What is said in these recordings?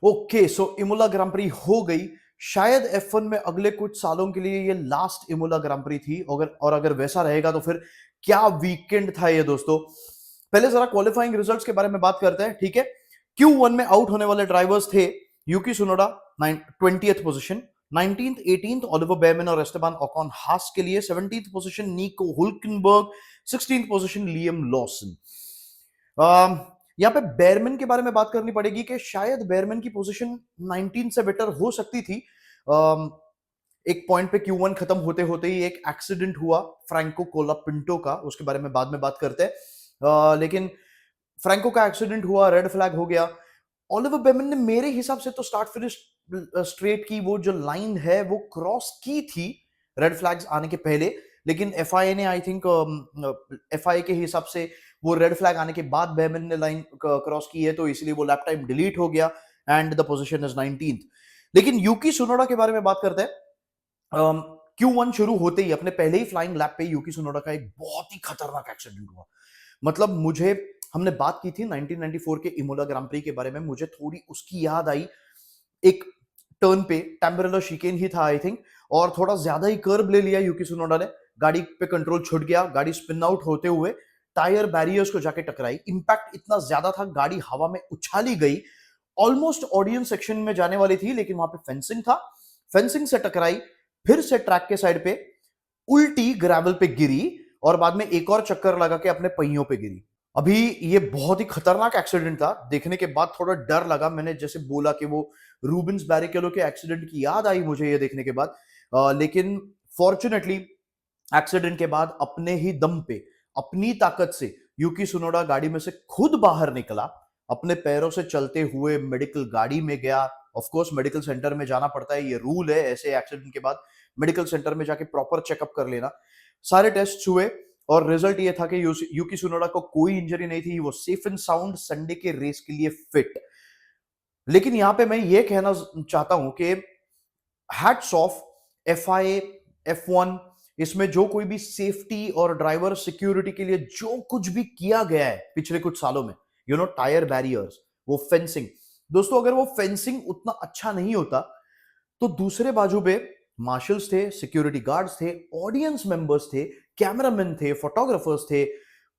Okay, सो Imola grand pre हो गई। शायद F1 में अगले कुछ सालों के लिए ये लास्ट इमोला ग्रां प्री थी। अगर वैसा रहेगा तो फिर क्या वीकेंड था ये दोस्तों। पहले जरा क्वालिफाइंग रिजल्ट्स के बारे में बात करते हैं, ठीक है। Q1 में आउट होने वाले ड्राइवर्स थे यूकी सुनोडा 20th position, 19th 18th Oliver बेयरमैन और एस्टेबान ओकॉन हास के लिए, 17th position Nico हुल्केनबर्ग, 16th position Liam Lawson. यहाँ पे बेयरमैन के बारे में बात करनी पड़ेगी कि शायद बेयरमैन की पोजीशन 19 से बेटर हो सकती थी। एक पॉइंट पे Q1 खत्म होते होते ही एक एक्सीडेंट हुआ फ्रैंको कोलापिंटो का, उसके बारे में बाद में बात करते हैं। लेकिन फ्रैंको का एक्सीडेंट हुआ, रेड फ्लैग हो गया। ओलिवर बेयरमैन ने मेरे हिसाब से तो स्टार्ट फिनिश स्ट्रेट की वो जो लाइन है वो क्रॉस की थी रेड फ्लैग्स आने के पहले, लेकिन एफआईए ने आई थिंक एफआईए के हिसाब से वो रेड फ्लैग आने के बाद बेयरमैन ने लाइन क्रॉस की है, तो इसलिए वो लैप टाइम डिलीट हो गया and the position is 19th। लेकिन यूकी सुनोडा के बारे में बात करते हैं। Q1 शुरू होते ही अपने पहले ही फ्लाइंग लैप पे यूकी सुनोडा का एक बहुत ही खतरनाक एक्सीडेंट हुआ। मतलब मुझे हमने बात की थी 1994 के इमोला ग्रां प्री के बारे में, मुझे थोड़ी उसकी याद आई। एक टर्न पे टेम्परेलर शिकेन ही था आई थिंक, और थोड़ा ज्यादा ही कर्व ले लिया यूकी सुनोडा ने, गाड़ी पे कंट्रोल छूट गया, गाड़ी स्पिन आउट होते हुए टायर बैरियर्स को जाके टकराई। इंपैक्ट इतना ज्यादा था, गाड़ी हवा में उछाली गई, ऑलमोस्ट ऑडियंस सेक्शन में जाने वाली थी, लेकिन वहां पे फेंसिंग था, फेंसिंग से टकराई, फिर से ट्रैक के साइड पे उल्टी ग्रेवल पे गिरी और बाद में एक और चक्कर लगा के अपने पहियों पे गिरी। अभी ये बहुत ही खतरनाक एक्सीडेंट था, देखने के बाद थोड़ा डर लगा। मैंने जैसे बोला कि वो रूबिन्स बैरिकेलो के एक्सीडेंट की याद आई मुझे ये देखने के बाद। लेकिन फॉर्चुनेटली एक्सीडेंट के बाद अपने ही दम पे, अपनी ताकत से यूकी सुनोडा गाड़ी में से खुद बाहर निकला, अपने पैरों से चलते हुए मेडिकल गाड़ी में गया। ऑफ कोर्स मेडिकल सेंटर में जाना पड़ता है, ये रूल है ऐसे एक्सीडेंट के बाद मेडिकल सेंटर में जाके प्रॉपर चेकअप कर लेना। सारे टेस्ट हुए और रिजल्ट ये था कि यूकी सुनोडा को कोई इंजरी नहीं थी, वो सेफ एंड साउंड संडे के रेस के लिए फिट। लेकिन यहां पे मैं ये कहना चाहता हूं कि हैट्स ऑफ एफआईए, F1, इसमें जो कोई भी सेफ्टी और ड्राइवर सिक्योरिटी के लिए जो कुछ भी किया गया है पिछले कुछ सालों में, टायर बैरियर्स, वो फेंसिंग। दोस्तों अगर वो फेंसिंग उतना अच्छा नहीं होता तो दूसरे बाजू पे मार्शल्स थे, सिक्योरिटी गार्ड्स थे, ऑडियंस मेंबर्स थे, कैमरामैन थे, फोटोग्राफर्स थे,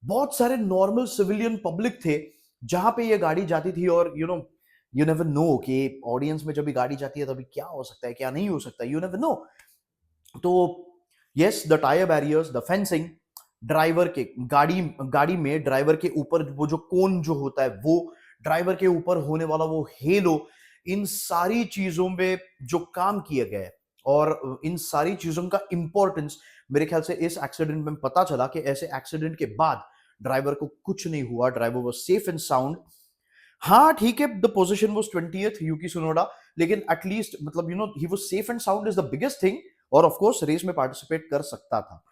बहुत सारे नॉर्मल सिविलियन पब्लिक थे जहां पे ये गाड़ी जाती थी। और यू नेवर नो कि ऑडियंस में जब भी गाड़ी जाती है तभी क्या हो सकता है क्या नहीं हो सकता, यू नेवर नो। तो yes, the tyre barriers, the fencing, driver के गाड़ी गाड़ी में ड्राइवर के ऊपर वो जो कोन जो होता है, वो ड्राइवर के ऊपर होने वाला वो हेलो, इन सारी चीजों में जो काम किया गया है और इन सारी चीजों का इंपॉर्टेंस मेरे ख्याल से इस एक्सीडेंट में पता चला कि ऐसे एक्सीडेंट के बाद ड्राइवर को कुछ नहीं हुआ, driver was safe and sound. हाँ ठीक है, द पोजीशन वाज 20th यूकी सुनोडा, लेकिन एटलीस्ट मतलब he was safe and sound is the biggest thing, और ऑफ कोर्स रेस में पार्टिसिपेट कर सकता था।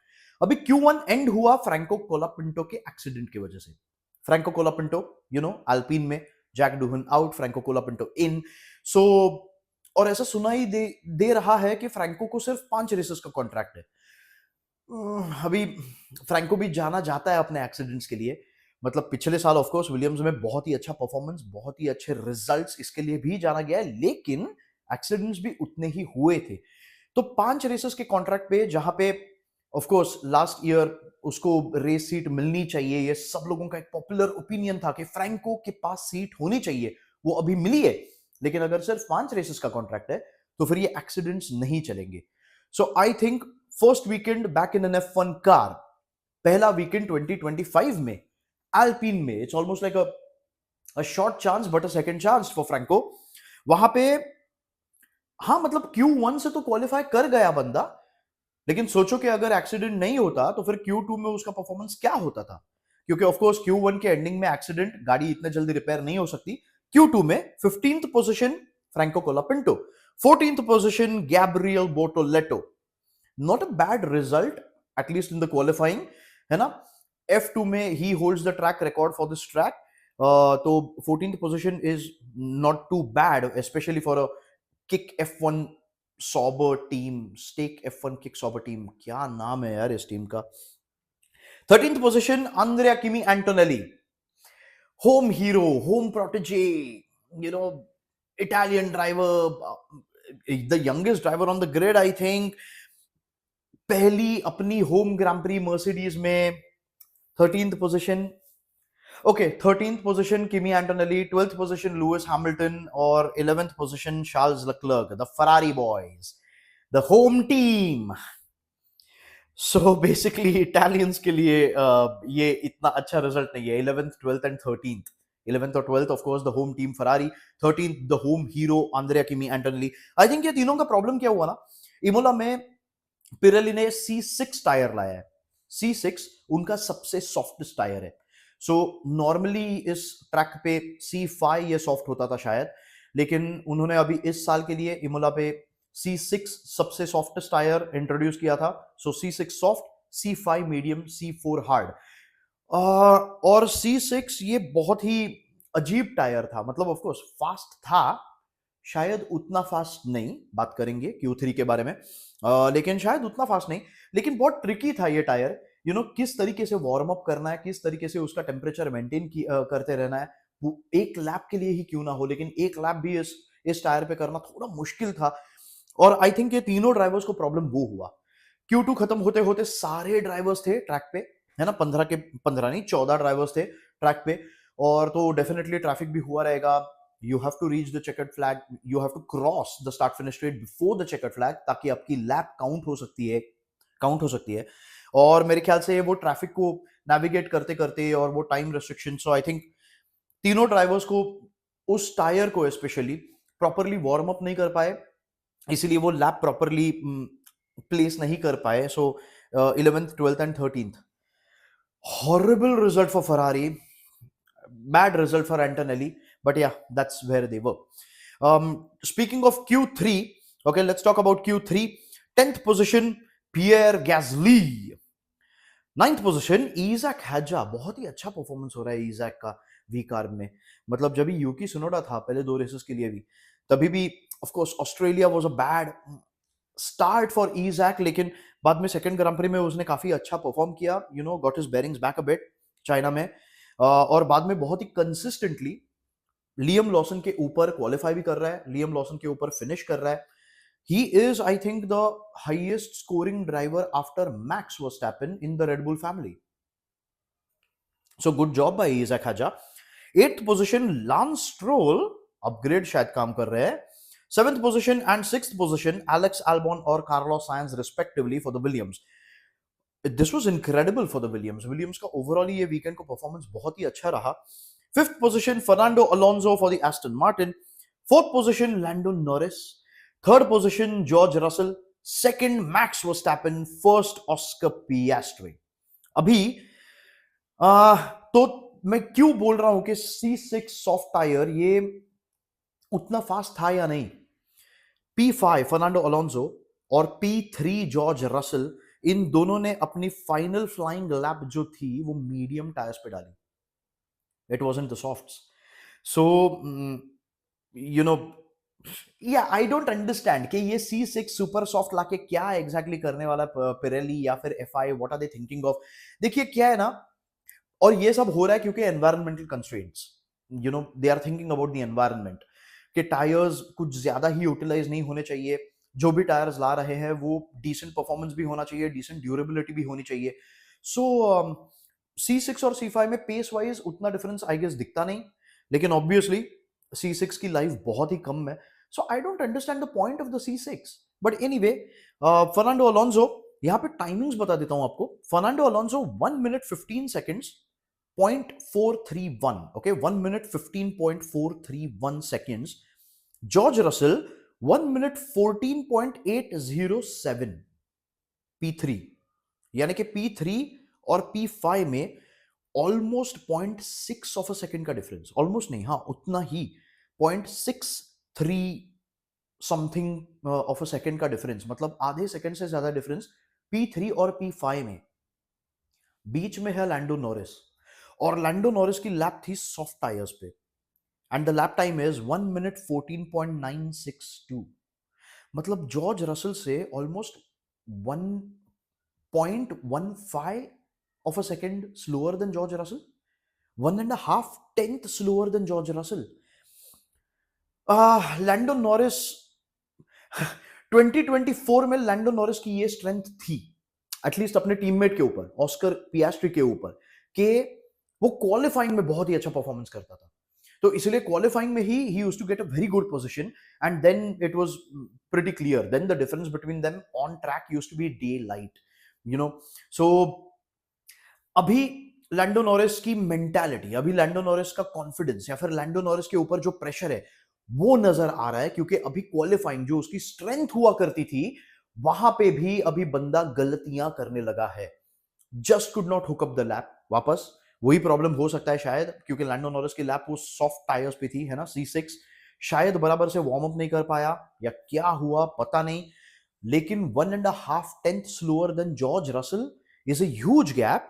अभी Q1 एंड हुआ फ्रैंको कोलापिंटो के एक्सीडेंट की वजह से। फ्रैंको कोलापिंटो, अल्पीन में जैक डूहन आउट, फ्रैंको कोलापिंटो इन। सो और ऐसा सुना ही दे रहा है कि फ्रैंको को सिर्फ 5 रेसेस का कॉन्ट्रैक्ट है। अभी फ्रैंको भी जाना जाता है अपने एक्सीडेंट्स के लिए। मतलब पिछले साल ऑफ कोर्स विलियम्स में बहुत ही अच्छा परफॉर्मेंस, बहुत ही अच्छे रिजल्ट्स, इसके लिए भी जाना गया है, लेकिन एक्सीडेंट्स भी उतने ही हुए थे। तो 5 रेसेस के कॉन्ट्रैक्ट पे, जहां पे ऑफ कोर्स लास्ट ईयर उसको रेस सीट मिलनी चाहिए, ये सब लोगों का एक पॉपुलर ओपिनियन था कि फ्रैंको के पास सीट होनी चाहिए, वो अभी मिली है। लेकिन अगर सिर्फ 5 रेसेस का कॉन्ट्रैक्ट है तो फिर ये एक्सीडेंट्स नहीं चलेंगे। So I think first weekend back in an F1 car, पहला वीकेंड 2025 में अल्पीन में, it's almost like a short chance but a second chance for Franco. वहां पे हाँ मतलब Q1 से तो क्वालिफाई कर गया बंदा, लेकिन सोचो कि अगर एक्सीडेंट नहीं होता तो फिर Q2 में उसका परफॉर्मेंस क्या होता था। क्योंकि ऑफ कोर्स Q1 के एंडिंग में एक्सीडेंट, गाड़ी इतने जल्दी रिपेयर नहीं हो सकती। Q2 में 15th position Franco Colapinto, 14th position Gabriel Bortoleto. Not a bad result, at least in the qualifying, है ना। F2 में he holds the track record for this track. तो 14th position is not too bad, especially for a Kick F1 Sauber team, Stake F1 Kick Sauber team, क्या नाम है यार इस team का। 13th position Andrea Kimi Antonelli, home hero, home protege, you know Italian driver, the youngest driver on the grid, I think. पहली अपनी home grand pre Mercedes में 13th position. Okay, 13th position Kimi Antonelli, 12th position Lewis Hamilton और 11th position Charles Leclerc, the Ferrari boys, the home team. So basically Italians के लिए ये इतना अच्छा result नहीं है. 11th, 12th and 13th. 11th और 12th of course the home team Ferrari, 13th the home hero Andrea Kimi Antonelli. I think ये तीनों का प्रॉब्लम क्या हुआ ना, इमोला में पिरेली ने C6 टायर लाया है. C6 उनका सबसे सॉफ्टेस्ट टायर है. सो नॉर्मली इस ट्रैक पे C5 ये सॉफ्ट होता था शायद, लेकिन उन्होंने अभी इस साल के लिए इमोला पे C6 सबसे सॉफ्टेस्ट टायर इंट्रोड्यूस किया था. सो C6 soft, C5 medium, C4 hard. और C6 ये बहुत ही अजीब टायर था. मतलब ऑफ कोर्स फास्ट था, शायद उतना फास्ट नहीं, बात करेंगे Q3 के बारे में, लेकिन शायद उतना फास्ट नहीं, लेकिन बहुत ट्रिकी था ये टायर. किस तरीके से वार्म अप करना है, किस तरीके से उसका टेम्परेचर मेंटेन करते रहना है, वो एक लैप के लिए ही क्यों ना हो, लेकिन एक लैप भी इस टायर पे करना थोड़ा मुश्किल था. और आई थिंक ये तीनों ड्राइवर्स को प्रॉब्लम वो हुआ. Q2 खत्म होते होते सारे ड्राइवर्स थे ट्रैक पे, है ना, 15 नहीं 14 ड्राइवर्स थे ट्रैक पे. और तो डेफिनेटली ट्रैफिक भी हुआ रहेगा. You have to reach the checkered flag, you have to cross the start finish straight before the checkered flag, ताकि आपकी लैप काउंट हो सकती है. और मेरे ख्याल से वो ट्रैफिक को नेविगेट करते करते और वो time restriction, so I think तीनों ड्राइवर्स को उस टायर को स्पेशली प्रॉपरली वार्म अप नहीं कर पाए, इसीलिए वो लैप प्रॉपरली प्लेस नहीं कर पाए. सो 11th, 12th and 13th, horrible result for Ferrari, bad result for Antonelli, but yeah, that's where they were. Speaking of Q3, okay, let's talk about Q3. 10th position Pierre Gasly, 9th position Isack हैजा. बहुत ही अच्छा performance हो रहा है ईजैक का we car में. मतलब जब भी यूकी सुनोडा था पहले 2 रेसेस के लिए भी, तभी भी of course Australia was a bad start for Isack, लेकिन बाद में सेकंड ग्रांड प्री में उसने काफी अच्छा परफॉर्म किया, got his bearings back a bit China में. और बाद में बहुत ही कंसिस्टेंटली लियम लॉसन के ऊपर क्वालिफाई भी कर रहा है, लियम लॉसन के ऊपर फिनिश कर रहा है. He is, I think, the highest scoring driver after Max Verstappen in the Red Bull family. So good job by Isaac Haja. 8th position Lance Stroll, upgrade शायद काम कर रहे हैं. 7th position and 6th position Alex Albon और Carlos Sainz respectively for the Williams. This was incredible for the Williams. Williams का overall ये weekend को performance बहुत ही अच्छा रहा. 5th position Fernando Alonso for the Aston Martin. 4th position Lando Norris. 3rd position George Russell. 2nd Max Verstappen. 1st Oscar Piastri. अभी तो मैं क्यों बोल रहा हूं कि C6 सॉफ्ट टायर ये उतना फास्ट था या नहीं. P5 फर्नांडो अलोंसो और P3 जॉर्ज रसल, इन दोनों ने अपनी फाइनल फ्लाइंग लैप जो थी वो मीडियम टायर्स पे डाली. It wasn't the softs. So I don't understand कि ये C6 सुपर सॉफ्ट लाके क्या एग्जैक्टली करने वाला पिरेली या फिर FI, what are they thinking of. देखिए क्या है ना, और ये सब हो रहा है क्योंकि environmental constraints, they are thinking about the environment कि टायर्स कुछ ज्यादा ही यूटिलाइज नहीं होने चाहिए. जो भी टायर्स ला रहे हैं वो डिसेंट परफॉर्मेंस भी होना चाहिए, डिसेंट ड्यूरेबिलिटी भी होनी चाहिए. सो C6 और C5 में पेस वाइज उतना डिफरेंस आई गेस दिखता नहीं, लेकिन ऑब्वियसली C6 की लाइफ बहुत ही कम है. So I don't understand the point of the C6. But anyway, Fernando Alonso, यहां पे टाइमिंग्स बता देता हूं आपको. Fernando Alonso 1 minute 15 seconds 0.431, okay, 1 minute 15.431 seconds. George Russell 1 minute 14.807. P3 यानी कि P3 और P5 में ऑलमोस्ट 0.6 ऑफ अ सेकेंड का डिफरेंस. ऑलमोस्ट नहीं, हाँ उतना ही, 0.63 समथिंग ऑफ अ सेकेंड का डिफरेंस. मतलब आधे सेकेंड से ज्यादा डिफरेंस P3 और P5 में. बीच में है लैंडो नॉरिस, और लैंडो नॉरिस की लैप थी सॉफ्ट टायर्स पे, and the lap time is 1 minute 14.962. मतलब जॉर्ज रसल से almost 1.15 of a second slower than George Russell, 1.5 tenth slower than George Russell. Lando Norris 2024 में लैंडो नॉरिस की ये strength थी, at least अपने टीममेट के ऊपर, ऑस्कर पियास्ट्री के ऊपर, कि वो क्वालिफाइंग में बहुत ही अच्छा परफॉर्मेंस करता था। तो इसलिए क्वालिफाइंग में he used to get a very good position, and then it was pretty clear, then the difference between them on track used to be daylight, you know. So अभी Lando Norris की mentality, अभी Lando Norris का confidence, या फिर Lando Norris के ऊपर जो pressure है वो नजर आ रहा है, क्योंकि अभी क्वालिफाइंग जो उसकी स्ट्रेंथ हुआ करती थी वहां पे भी अभी बंदा गलतियां करने लगा है। Just could not hook up the lap वापस। वही प्रॉब्लम हो सकता है शायद, क्योंकि लैंडो नॉरिस की लैप वो सॉफ्ट टायर्स पे थी, है ना, C6, शायद बराबर से वार्म अप नहीं कर पाया या क्या हुआ पता नहीं। लेकिन 1.5 tenth slower than George Russell is a huge gap.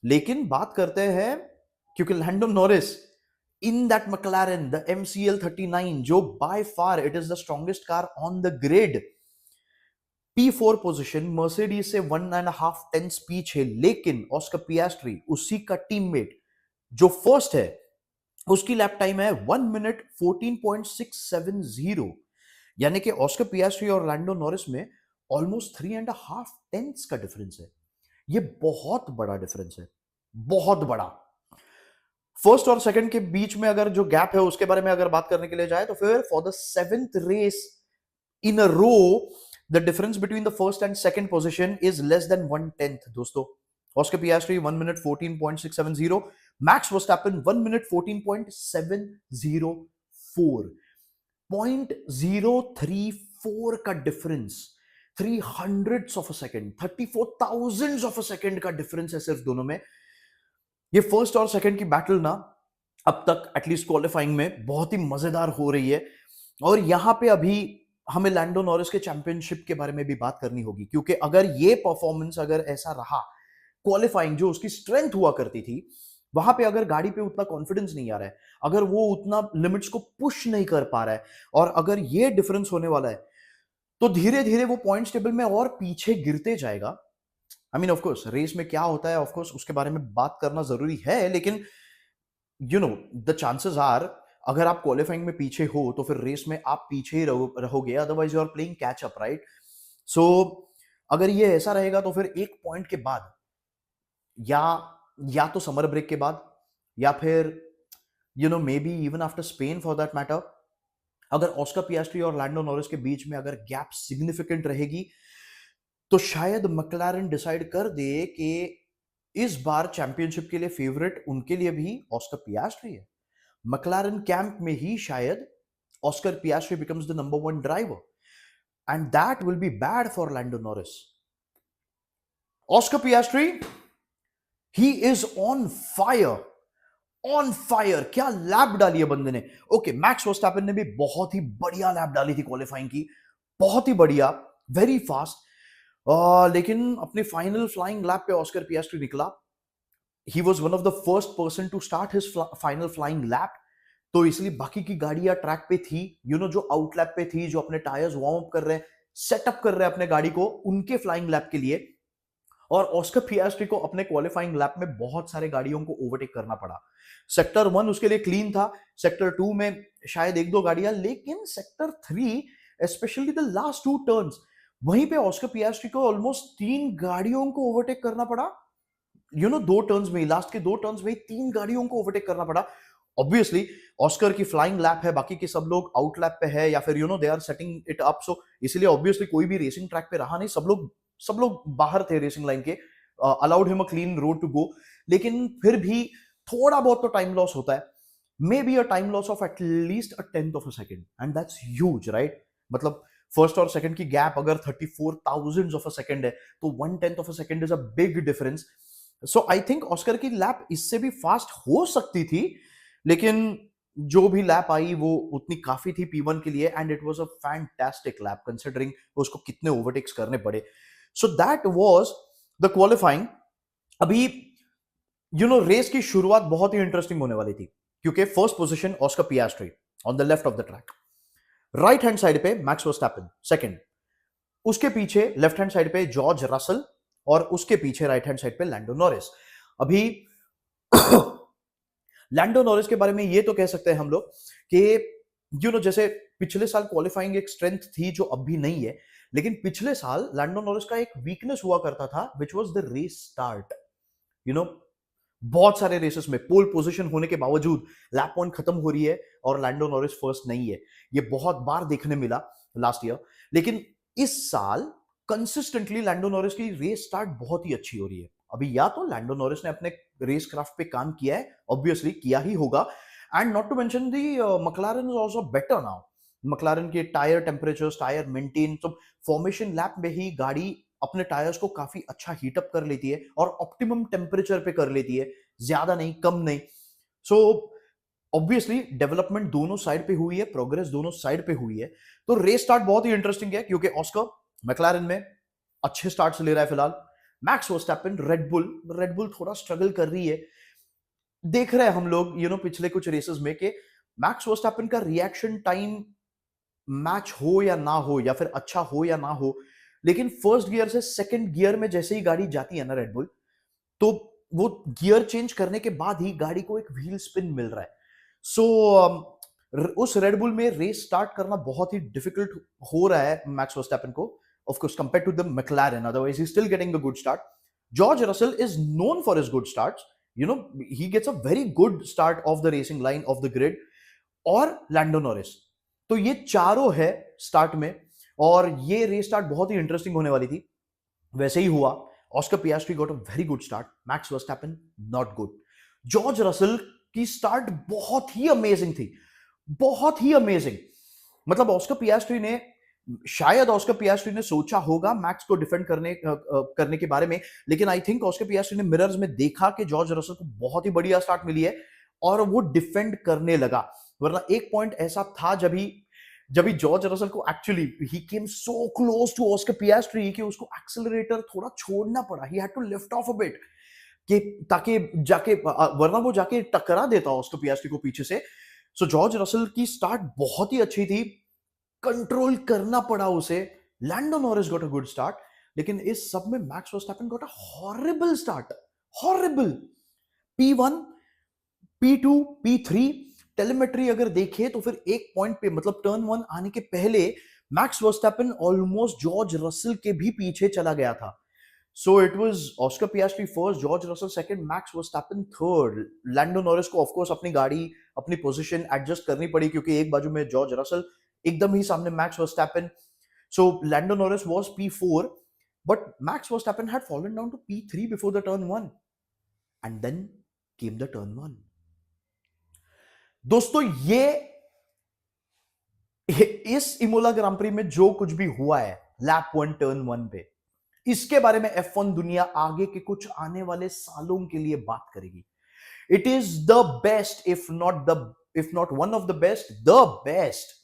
लेकिन बात करते हैं, क्योंकि Lando Norris in that McLaren the MCL39, जो by far it is the strongest car on the grid, P4 position Mercedes से 1.5 टेंथ पीछे, लेकिन ऑस्कर पियास्ट्री उसी का टीममेट जो फर्स्ट है, उसकी लैप टाइम है 1 मिनट 14.670, यानी कि ऑस्कर पियास्ट्री और लैंडो नॉरिस में ऑलमोस्ट 3.5 टेंथ्स का डिफरेंस है। ये बहुत बड़ा डिफरेंस है, बहुत बड़ा। फर्स्ट और सेकंड के बीच में अगर जो गैप है उसके बारे में अगर बात करने के लिए जाए, तो फिर for the 7th race in a row, the difference between the first and second position is less than 1/10 दोस्तों। Oscar Piastri 1 minute 14.670, Max Verstappen 1 minute 14.704, 0.034 का difference, 300ths of a second, 34,000ths of a second का difference है सिर्फ दोनों में। ये first और second की बैटल ना अब तक एटलीस्ट क्वालिफाइंग में बहुत ही मजेदार हो रही है, और यहां पे अभी हमें लैंडो नॉरिस के चैंपियनशिप के बारे में भी बात करनी होगी, क्योंकि अगर ये परफॉर्मेंस अगर ऐसा रहा, क्वालिफाइंग जो उसकी स्ट्रेंथ हुआ करती थी, वहां पे अगर गाड़ी पे उतना कॉन्फिडेंस नहीं आ रहा है, अगर वो उतना लिमिट्स को पुश नहीं कर पा रहा है, और अगर ये डिफरेंस होने वाला है, तो धीरे धीरे वो पॉइंट्स टेबल में और पीछे गिरते जाएगा। I mean of course race में क्या होता है, ऑफ कोर्स उसके बारे में बात करना जरूरी है, लेकिन you know the chances are, अगर आप क्वालिफाइंग में पीछे हो तो फिर रेस में आप पीछे ही रहोगे, otherwise you are playing catch up, right. So अगर ये ऐसा रहेगा तो फिर एक पॉइंट के बाद, या या तो समर ब्रेक के बाद, या फिर may be even after Spain for that matter, अगर ऑस्कर पियास्ट्री और लैंडो नॉरिस के बीच में अगर गैप सिग्निफिकेंट रहेगी, तो शायद मैक्लारेन डिसाइड कर दे कि इस बार चैंपियनशिप के लिए फेवरेट उनके लिए भी ऑस्कर पियास्ट्री है। मैक्लारेन कैंप में ही शायद Oscar पियास्ट्री becomes the number 1 driver, and that will be bad for Lando Norris. Oscar Piastri, he is on fire, on fire। क्या लैप डाली है बंदे ने। ओके, मैक्स वर्स्टैपेन ने भी बहुत ही बढ़िया लैप डाली थी क्वालिफाइंग की, बहुत ही बढ़िया, वेरी फास्ट, लेकिन अपनी फाइनल फ्लाइंग लैप पे ऑस्कर पियास्ट्री निकला। He was one of the first person to start his final flying lap, तो इसलिए बाकी की गाड़ियां ट्रैक पे थी, जो आउटलैप पे थी, जो अपने टायर्स वार्म अप कर रहे हैं, सेटअप कर रहे हैं अपने गाड़ी को उनके फ्लाइंग लैप के लिए। और ऑस्कर पियास्ट्री को अपने क्वालिफाइंग लैप में बहुत सारे गाड़ियों को ओवरटेक करना पड़ा। सेक्टर 1 उसके लिए क्लीन था, सेक्टर 2 में शायद 1-2 गाड़ियां, लेकिन sector 3 specially the last 2 turns, वहीं पे ऑस्कर पियास्ट्री को ऑलमोस्ट 3 गाड़ियों को ओवरटेक करना पड़ा। 2 टर्न्स में, लास्ट के 2 टर्न्स में 3 गाड़ियों को ओवरटेक करना पड़ा। ऑब्वियसली ऑस्कर की फ्लाइंग लैप है, बाकी के सब लोग आउट लैप पे है, या फिर they are setting it up, so इसलिए ऑब्वियसली कोई भी रेसिंग ट्रैक पे रहा नहीं, सब लोग बाहर थे रेसिंग लाइन के, allowed him a clean road to go. लेकिन फिर भी थोड़ा बहुत तो टाइम लॉस होता है, may be a time loss of at least a 10th of a second, and that's huge, right. मतलब फर्स्ट और सेकंड की गैप अगर 34,000 ऑफ अ सेकंड है, तो 1/10 of a second is a big difference. So I think Oscar की lap इससे भी fast हो सकती थी, लेकिन जो भी लैप आई वो उतनी काफी थी P1 के लिए, and it was a fantastic lap considering उसको कितने ओवरटेक्स करने पड़े। So that was the qualifying. अभी रेस की शुरुआत बहुत ही इंटरेस्टिंग होने वाली थी, क्योंकि first position Oscar Piastri on the left of the track, right hand side पे मैक्स वर्स्टैपेन सेकंड, उसके पीछे लेफ्ट हैंड साइड पे जॉर्ज रसल, और उसके पीछे राइट हैंड साइड पे लैंडो नॉरिस। अभी लैंडो नॉरिस के बारे में ये तो कह सकते हैं हम लोग कि जैसे पिछले साल क्वालिफाइंग एक स्ट्रेंथ थी जो अब भी नहीं है, लेकिन पिछले साल लैंडो नॉरिस का एक वीकनेस हुआ करता था, which was the race start. You know बहुत सारे रेसेस में पोल पोजीशन होने के बावजूद लैप पॉइंट खत्म हो रही है और लैंडो नॉरिस फर्स्ट नहीं है। ये बहुत बार देखने मिला लास्ट ईयर, लेकिन इस साल कंसिस्टेंटली लैंडो नॉरिस की रेस स्टार्ट बहुत ही अच्छी हो रही है। अभी या तो लैंडो नॉरिस ने अपने रेस क्राफ्ट पे काम किया है, ऑब्वियसली किया ही होगा, and not to mention the McLaren is also better now. McLaren के टायर टेम्परेचर्स, टायर मेंटेन, तो फॉर्मेशन लैप में ही गाड़ी अपने टायर्स को काफी अच्छा हीटअप कर लेती है और ऑप्टिमम टेम्परेचर पे कर लेती है, ज्यादा नहीं कम नहीं। सो ऑब्वियसली डेवलपमेंट दोनों साइड पे हुई है, प्रोग्रेस दोनों साइड पे हुई है। तो रेस स्टार्ट बहुत ही इंटरेस्टिंग है क्योंकि ऑस्कर मैक्लारेन में अच्छे स्टार्ट ले रहा है फिलहाल। मैक्स वर्स्टैपेन रेड बुल थोड़ा स्ट्रगल कर रही है। देख रहे हैं हम लोग पिछले कुछ रेसेस में कि मैक्स वर्स्टैपेन का रिएक्शन टाइम मैच हो या ना हो, या फिर अच्छा हो या ना हो, लेकिन फर्स्ट गियर से सेकंड गियर में जैसे ही गाड़ी जाती है ना रेडबुल, तो वो गियर चेंज करने के बाद ही गाड़ी को एक व्हील स्पिन मिल रहा है। सो उस रेडबुल में रेस स्टार्ट करना बहुत ही डिफिकल्ट हो रहा है मैक्स वर्स्टैपेन को, of course compared to the McLaren, otherwise he still getting a good start. George Russell is known for his good starts, he gets a very good start of the racing line of the grid, और Lando Norris. तो ये चारों है start में, और ये race start बहुत ही इंटरेस्टिंग होने वाली थी। वैसे ही हुआ। Oscar Piastri got a very good start, Max Verstappen not good. George Russell की स्टार्ट बहुत ही अमेजिंग थी, बहुत ही अमेजिंग। मतलब ऑस्कर पियास्ट्री ने सोचा होगा मैक्स को डिफेंड करने के बारे में, लेकिन आई थिंक ऑस्कर पियास्ट्री ने मिरर्स में देखा कि जॉर्ज रसल को बहुत ही बढ़िया स्टार्ट मिली है और वो डिफेंड करने लगा। वरना एक पॉइंट ऐसा था जब भी जॉर्ज रसल को actually he came so close to Oscar Piastri कि उसको एक्सेलरेटर थोड़ा छोड़ना पड़ा, he had to lift off a bit, कि ताकि जाके वरना वो जाके टकरा देता ऑस्कर पियास्ट्री को पीछे से। सो जॉर्ज रसल की स्टार्ट बहुत ही अच्छी थी, कंट्रोल करना पड़ा उसे। Lando Norris got a good start, लेकिन इस सब में Max Verstappen got a horrible start, horrible. P1, P2, P3 telemetry अगर देखे तो फिर एक पॉइंट पे, मतलब टर्न 1 आने के पहले Max Verstappen almost George Russell के भी पीछे चला गया था। So it was Oscar Piastri first, George Russell second, Max Verstappen third. Lando Norris को ऑफ कोर्स अपनी गाड़ी, अपनी पोजीशन एडजस्ट करनी पड़ी क्योंकि एक बाजू में जॉर्ज रसल, एकदम ही सामने Max Verstappen. So Lando Norris was P4, but Max Verstappen had fallen down to P3 before the turn 1, and then came the turn 1। दोस्तों ये इस इमोला ग्रां प्री में जो कुछ भी हुआ है लैप 1 टर्न 1 पे, इसके बारे में F1 दुनिया आगे के कुछ आने वाले सालों के लिए बात करेगी। It is the best, if not one of the best, the best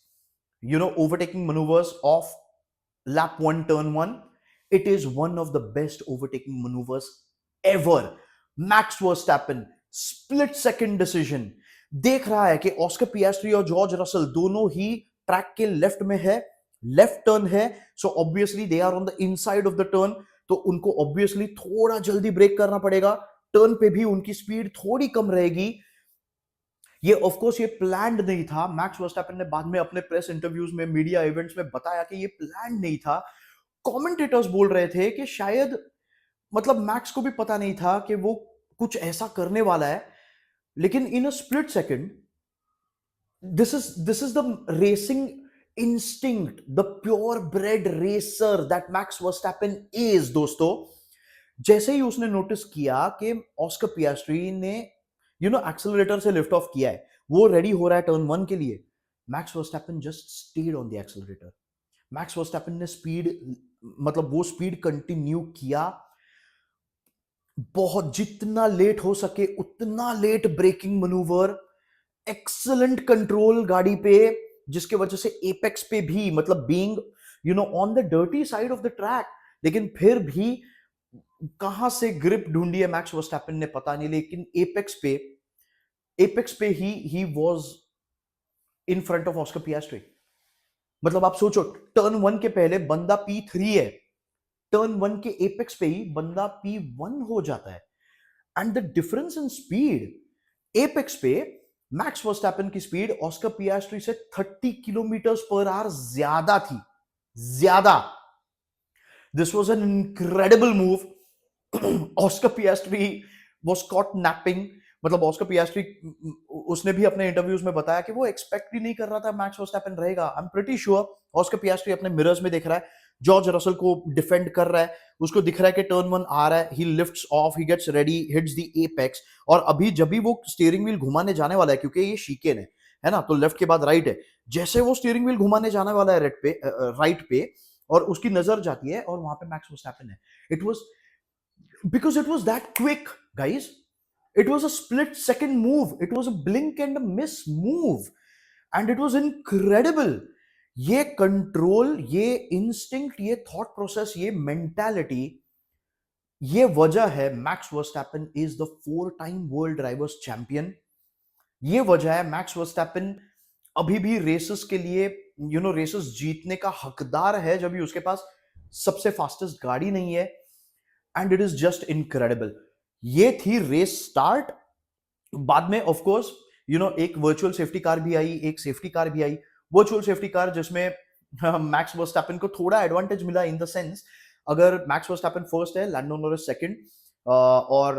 overtaking manoeuvres of lap 1 turn 1। It is one of the best overtaking maneuvers ever। Max Verstappen split second decision, देख रहा है कि Oscar पियास्ट्री और George Russell दोनों ही track के left में है, left turn है, so obviously they are on the inside of the turn, तो उनको ऑब्वियसली थोड़ा जल्दी ब्रेक करना पड़ेगा। टर्न पे भी उनकी स्पीड थोड़ी कम रहेगी। ये ऑफ कोर्स ये प्लान्ड नहीं था। मैक्स वर्स्टैपेन ने बाद में अपने प्रेस इंटरव्यूज में, मीडिया इवेंट्स में बताया कि ये प्लान्ड नहीं था। कमेंटेटर्स बोल रहे थे कि शायद, मतलब मैक्स को भी पता नहीं था कि वो कुछ ऐसा करने वाला है, लेकिन in a split second, this is the racing instinct, the pure bred racer that Max Verstappen is. दोस्तों जैसे ही उसने नोटिस किया कि ऑस्कर पियास्ट्री ने एक्सेलरेटर से लिफ्ट ऑफ किया है, वो रेडी हो रहा है टर्न 1 के लिए, max Verstappen just stayed on the accelerator. Max Verstappen ने स्पीड, मतलब वो स्पीड कंटिन्यू किया, बहुत जितना लेट हो सके उतना late braking manoeuvre, excellent control गाड़ी पे, जिसके वजह से एपेक्स पे भी, मतलब being on the dirty side of the track, लेकिन फिर भी कहां से ग्रिप ढूंढी है मैक्स वर्स्टैपेन ने पता नहीं, लेकिन एपेक्स पे he was in front of Oscar Piastri. मतलब आप सोचो, टर्न 1 के पहले बंदा P3 है, टर्न 1 के एपेक्स पे ही बंदा P1 हो जाता है। And the difference in speed, apex पे मैक्स वर्स्टैपन की स्पीड ऑस्कर पियास्ट्री से 30 किलोमीटर पर आवर ज्यादा थी, ज्यादा। This was an incredible move. Oscar Piastri was caught napping. मतलब ऑस्कर पियास्ट्री, उसने भी अपने इंटरव्यूज में बताया कि वो एक्सपेक्ट भी नहीं कर रहा था मैक्स वर्स्टैपन रहेगा। I am pretty sure Oscar Piastri अपने मिरर्स में देख रहा है, जॉर्ज रसल को डिफेंड कर रहा है, उसको दिख रहा है कि टर्न 1 आ रहा है, he lifts off, he gets ready, hits the apex, और अभी जब भी वो स्टीयरिंग व्हील घुमाने जाने वाला है, क्योंकि ये शीकेन है ना, तो लेफ्ट के बाद राइट है, जैसे वो स्टीयरिंग व्हील घुमाने जाने वाला है राइट पे, और उसकी नजर जाती है और वहां पे मैक्स वर्स्टैपन है। It was because it was that quick guys, it was a split second move, it was a blink and miss move, and it was incredible. ये कंट्रोल, ये इंस्टिंक्ट, ये थॉट प्रोसेस, ये mentality, ये वजह है Max Verstappen is the 4 time world drivers champion. ये वजह है मैक्स वर्स्टैपन अभी भी रेसेस के लिए, रेसेस जीतने का हकदार है, जब भी उसके पास सबसे फास्टेस्ट गाड़ी नहीं है। And it is just incredible. ये थी रेस स्टार्ट। बाद में ऑफ कोर्स एक वर्चुअल सेफ्टी कार भी आई, एक सेफ्टी कार भी आई। वर्चुअल सेफ्टी कार जिसमें मैक्स वर्स्टैपन को थोड़ा एडवांटेज मिला, इन द सेंस अगर मैक्स वर्स्टैपन फर्स्ट है, लैंडो नॉरिस सेकंड, और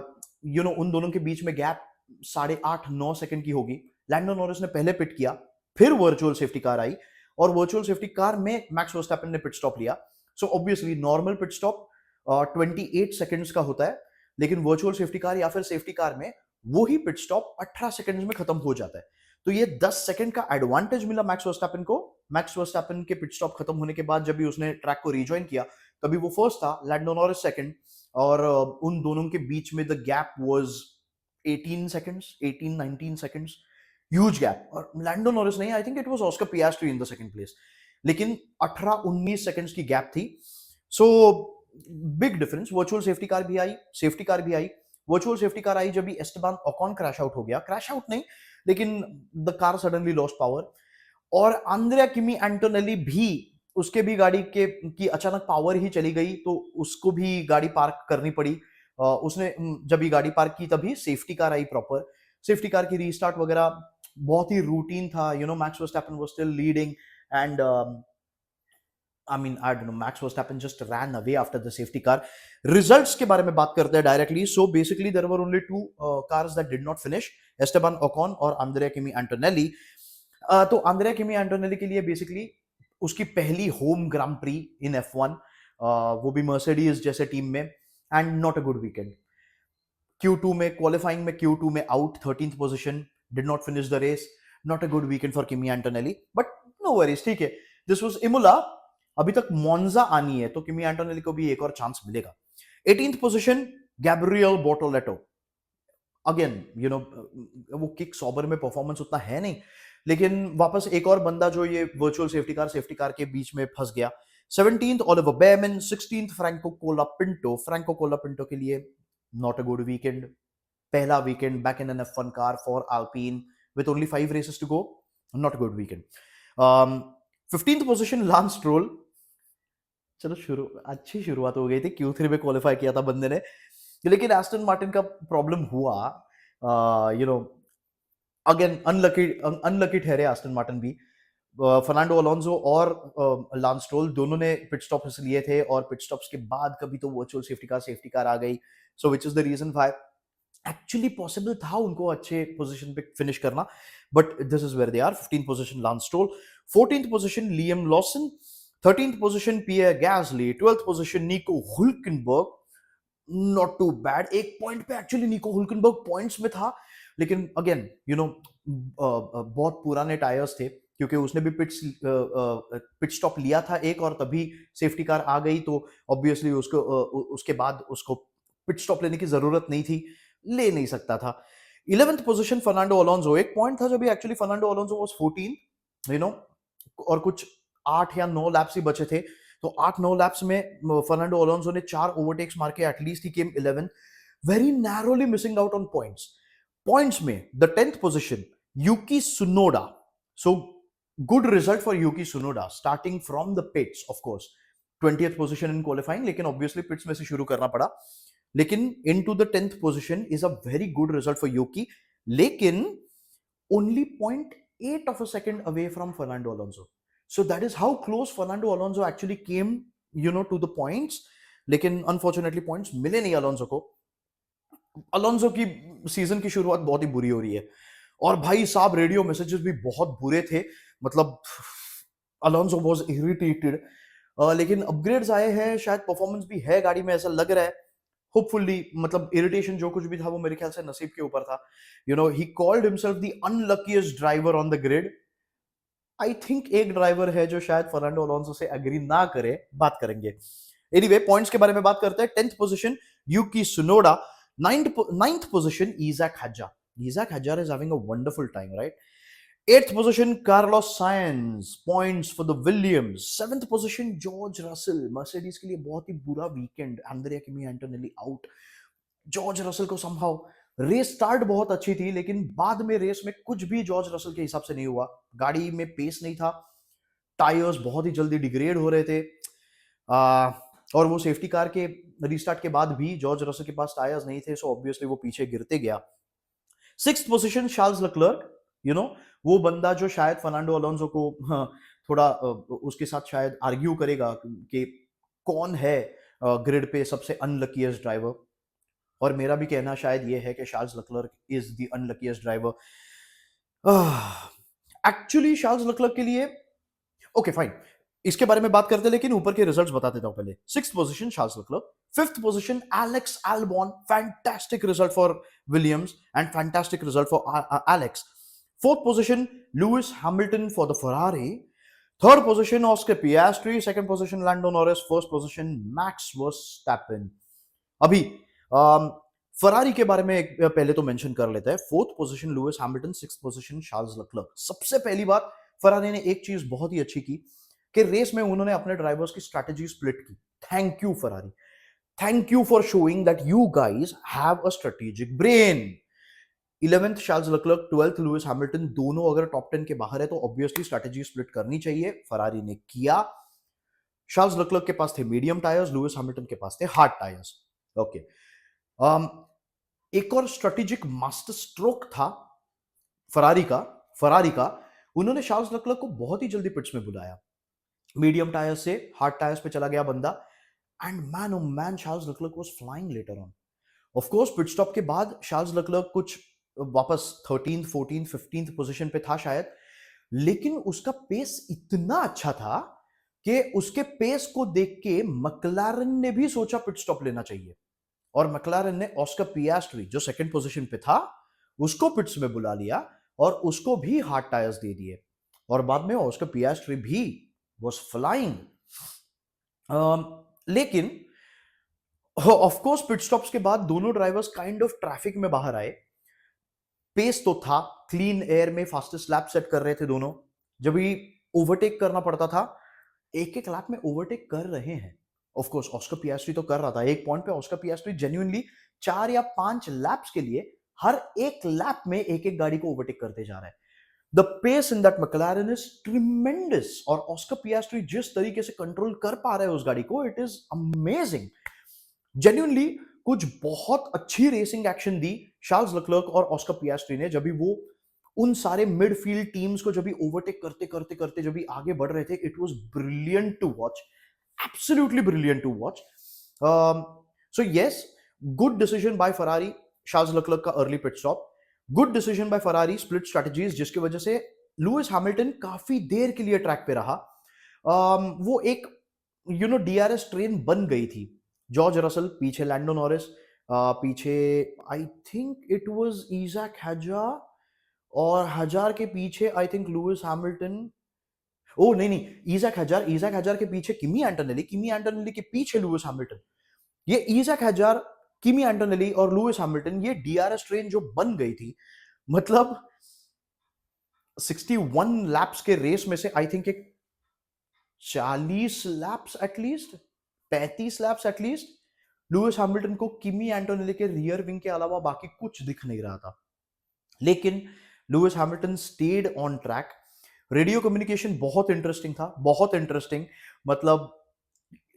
उन दोनों के बीच में गैप 8.5-9 सेकंड की होगी। लैंडो नॉरिस ने पहले पिट किया, फिर वर्चुअल सेफ्टी कार आई, और वर्चुअल सेफ्टी कार में मैक्स वर्स्टैपन ने पिट स्टॉप लिया। So obviously normal pit stop 28 seconds का होता है, लेकिन वर्चुअल सेफ्टी कार या फिर सेफ्टी कार में वो ही पिट स्टॉप 18 सेकंड्स में खत्म हो जाता है। तो ये 10 सेकंड का एडवांटेज मिला मैक्स वर्स्टैपन को। मैक्स वर्स्टैपन के पिट स्टॉप खत्म होने के बाद जब भी उसने ट्रैक को रिजॉइन किया, तभी वो फर्स्ट था, लैंडो नॉरिस सेकंड, और उन दोनों के बीच में the gap was 18 seconds, 18-19 seconds, huge gap. और लैंडो नॉरिस नहीं, I think it was Oscar Piastri in the second place, लेकिन 18-19 सेकंड्स की गैप थी। So big difference. Virtual safety car भी आई, सेफ्टी कार भी आई। वर्चुअल सेफ्टी कार आई जब भी एस्टेबान ओकॉन क्रैश आउट हो गया, क्रैश आउट नहीं, लेकिन the car suddenly lost power, और आंद्रिया किमी एंटोनेली भी, उसके भी गाड़ी के की अचानक पावर ही चली गई, तो उसको भी गाड़ी पार्क करनी पड़ी। उसने जब भी गाड़ी पार्क की तभी सेफ्टी कार आई प्रॉपर। सेफ्टी कार की रीस्टार्ट वगैरह बहुत ही रूटीन था। Max Verstappen was still leading, and I don't know, Max Verstappen just ran away after the safety car. Results के बारे में बात करते हैं directly. So basically there were only two cars that did not finish, Esteban Ocon और Andrea Kimi Antonelli. तो Andrea Kimi Antonelli के लिए basically उसकी पहली होम ग्रां प्री इन F1, वो भी मर्सिडीज जैसे टीम में, and not a good weekend. Q2 में, क्वालिफाइंग में Q2 में out, 13th position, did not finish the race, not a good weekend for Kimi Antonelli, but no worries, ठीक है। This was Imola, अभी तक मोन्जा आनी है, तो किमी एंटोनेली को भी एक और चांस मिलेगा। 18th पोजीशन गैब्रियल बोर्टोलेटो, अगेन वो किक सॉबर में परफॉर्मेंस उतना है नहीं, लेकिन वापस एक और बंदा जो ये वर्चुअल सेफ्टी कार के बीच में फंस गया। 17th Oliver Bearman, 16th Franco Colapinto. Franco Colapinto के लिए नॉट अ गुड वीकेंड, पहला weekend back in an F1 car for Alpine with only 5 races to go, not a good weekend. 15th position Lance stroll, चलो अच्छी शुरुआत हो गई थी, Q3 में क्वालिफाई किया था बंदे ने, लेकिन एस्टन मार्टिन का प्रॉब्लम हुआ, अगेन अनलकी ठहरे एस्टन मार्टिन भी। फर्नांडो अलोंसो और लांस स्ट्रोल दोनों ने पिट स्टॉप्स लिए थे, और पिट स्टॉप्स के बाद कभी तो वर्चुअल सेफ्टी कार आ गई, so which is the reason why actually possible था उनको अच्छे पोजीशन पे फिनिश करना, but this is where they are. 15th position Lance Stroll, 14th position Liam Lawson, 13th position Pierre Gasly, 12th position Nico Hulkenberg, not too bad. एक point पे actually Nico Hulkenberg points में था, लेकिन again बहुत पुराने tyres थे, क्योंकि उसने भी पिट स्टॉप लिया था एक, और तभी सेफ्टी कार आ गई, तो ऑब्वियसली उसके बाद उसको पिट स्टॉप लेने की जरूरत नहीं थी, ले नहीं सकता था। 11th पोजीशन फर्नांडो अलोंसो, एक पॉइंट था जब एक्चुअली फर्नांडो अलोंसो वाज 14, और कुछ 8 या 9 लैप्स ही बचे थे, तो 8-9 लैप्स में फर्नांडो अलोंसो ने 4 ओवरटेक्स मार के at least he came 11, very narrowly missing out on points में the 10th position Yuki Tsunoda. So good result for Yuki Tsunoda starting from the pits, of course 20th position in qualifying, लेकिन obviously pits में से शुरू करना पड़ा, लेकिन into the 10th position is a very good result for Yuki. लेकिन only 0.8 of a second away from Fernando Alonso. So that is how close Fernando Alonso actually came, to the points. लेकिन unfortunately points मिले नहीं Alonso को. Alonso की season की शुरुआत बहुत ही बुरी हो रही है, और भाई साहब रेडियो मैसेजेस भी बहुत बुरे थे. मतलब अलोंसो वाज इरिटेटेड. लेकिन अपग्रेड्स आए हैं, शायद परफॉर्मेंस भी है गाड़ी में, ऐसा लग रहा है. होपफुली, मतलब इरिटेशन जो कुछ भी था वो मेरे ख्याल से नसीब के ऊपर था. He called himself the unluckiest driver on the grid. I think एक ड्राइवर है जो शायद फर्नांडो अलोंसो से एग्री ना करे, बात करेंगे. एनीवे, पॉइंट्स के बारे में बात करते हैं. 10th position Yuki Tsunoda. 9th position Isaac Hadjar. Isaac Hadjar is having a wonderful time, right? 8th position, Carlos Sainz, points for the Williams. 7th position, George Russell. Mercedes के लिए बहुत ही बुरा weekend. Andrea Kimi Antonelli out. George Russell को somehow race start बहुत अच्छी थी, लेकिन बाद में रेस में कुछ भी जॉर्ज रसल के हिसाब से नहीं हुआ. गाड़ी में पेस नहीं था, टायर्स बहुत ही जल्दी डिग्रेड हो रहे थे, और वो सेफ्टी कार के रीस्टार्ट के बाद भी जॉर्ज रसल के पास टायर्स नहीं थे, सो ऑब्वियसली वो पीछे गिरते गया. 6th position Charles Leclerc. वो बंदा जो शायद फर्नांडो अलोंसो को थोड़ा उसके साथ शायद आर्ग्यू करेगा कि कौन है ग्रिड पे सबसे अनलकीएस्ट ड्राइवर, और मेरा भी कहना शायद ये है कि Charles Leclerc is the unluckiest driver. Actually Charles Leclerc के लिए ओके फाइन, इसके बारे में बात करते हैं, लेकिन ऊपर के रिजल्ट्स बता देता हूं पहले. 6th position Charles Leclerc. 5th position Alex Albon. Fantastic result for Williams and fantastic result for Alex. 4th position Lewis Hamilton for the Ferrari. 3rd position Oscar Piastri. 2nd position Lando Norris. 1st position Max Verstappen. अभी Ferrari के बारे में पहले तो mention कर लेते हैं. 4th position Lewis Hamilton. 6th position Charles Leclerc. सबसे पहली बात, फरारी ने एक चीज बहुत ही अच्छी की कि रेस में उन्होंने अपने ड्राइवर्स की स्ट्रैटेजी स्प्लिट की. Thank you Ferrari. Thank you for showing that you guys have a strategic brain. 11th Charles Leclerc, 12th Lewis Hamilton. दोनों अगर टॉप 10 के बाहर है तो ऑब्वियसली स्ट्रैटेजी स्प्लिट करनी चाहिए. फरारी ने किया. चार्ल्स लेक्लर्क के पास थे मीडियम टायर्स, लुइस हैमिल्टन के पास थे हार्ड टायर्स. ओके. एक और स्ट्रेटेजिक मास्टर स्ट्रोक था फरारी का. उन्होंने चार्ल्स लेक्लर्क को बहुत ही जल्दी पिट्स में बुलाया. मीडियम टायर्स से हार्ड टायर्स पे चला गया बंदा, and man oh man Charles Leclerc was flying later on. Of course pit stop के बाद चार्ल्स लेक्लर्क कुछ वापस 13th 14th 15th पोजीशन पे था शायद, लेकिन उसका पेस इतना अच्छा था कि उसके पेस को देख के मैक्लारेन ने भी सोचा पिट स्टॉप लेना चाहिए, और मैक्लारेन ने ऑस्कर पियास्ट्री जो 2nd पोजीशन पे था उसको पिट्स में बुला लिया और उसको भी हार्ड टायर्स दे दिए, और बाद में ऑस्कर पियास्ट्री भी was flying. लेकिन ऑफ कोर्स पिट स्टॉप्स के बाद दोनों ड्राइवर्स काइंड ऑफ ट्रैफिक में बाहर आए. पेस तो था, क्लीन एयर में फास्टेस्ट लैप सेट कर रहे थे दोनों. जब भी ओवरटेक करना पड़ता था, एक एक लैप में ओवरटेक कर रहे हैं. ऑफ कोर्स ऑस्कर पियास्ट्री तो कर रहा था. एक पॉइंट पे ऑस्कर पियास्ट्री जेन्युइनली 4 या 5 लैप्स के लिए हर एक लैप में एक एक गाड़ी को ओवरटेक करते जा रहा है. The pace in that McLaren is tremendous, और ऑस्कर पियास्ट्री जिस तरीके से कंट्रोल कर पा रहे हैं उस गाड़ी को, इट इज अमेजिंग. जेन्युइनली कुछ बहुत अच्छी रेसिंग एक्शन दी चार्ल्स लेक्लर्क और ऑस्कर पियास्ट्री ने, जब भी वो उन सारे मिडफील्ड टीम्स को जब भी ओवरटेक करते करते करते जब भी आगे बढ़ रहे थे. It was brilliant to watch, absolutely brilliant to watch. So yes, good decision by Ferrari, Charles Leclerc का early pit stop. Good decision by Ferrari, split strategies, जिसकी वजह से लुइस हैमिल्टन काफी देर के लिए ट्रैक पे रहा. वो एक डीआरएस ट्रेन बन गई थी. जॉर्ज रसल पीछे, लैंडो नॉरिस पीछे, आई थिंक इट वाज इज़ैक हजार, और हजार के पीछे आई थिंक लुइस हैमिल्टन. ओ नहीं, इज़ैक हजार के पीछे किमी एंटोनेली के पीछे लुइस हैमिल्टन. ये इज़ैक हजार, किमी एंटोनेली और लुइस हैमिल्टन, ये डीआरएस ट्रेन जो बन गई थी, मतलब 61 लैप्स के रेस में से आई थिंक एक 40 lapse at least, 35 lapse at least, Louis Hamilton को किमी एंटोनेली के रियर विंग के अलावा बाकी कुछ दिख नहीं रहा था. लेकिन लुइस Hamilton stayed on track. Radio communication बहुत इंटरेस्टिंग था, बहुत इंटरेस्टिंग. मतलब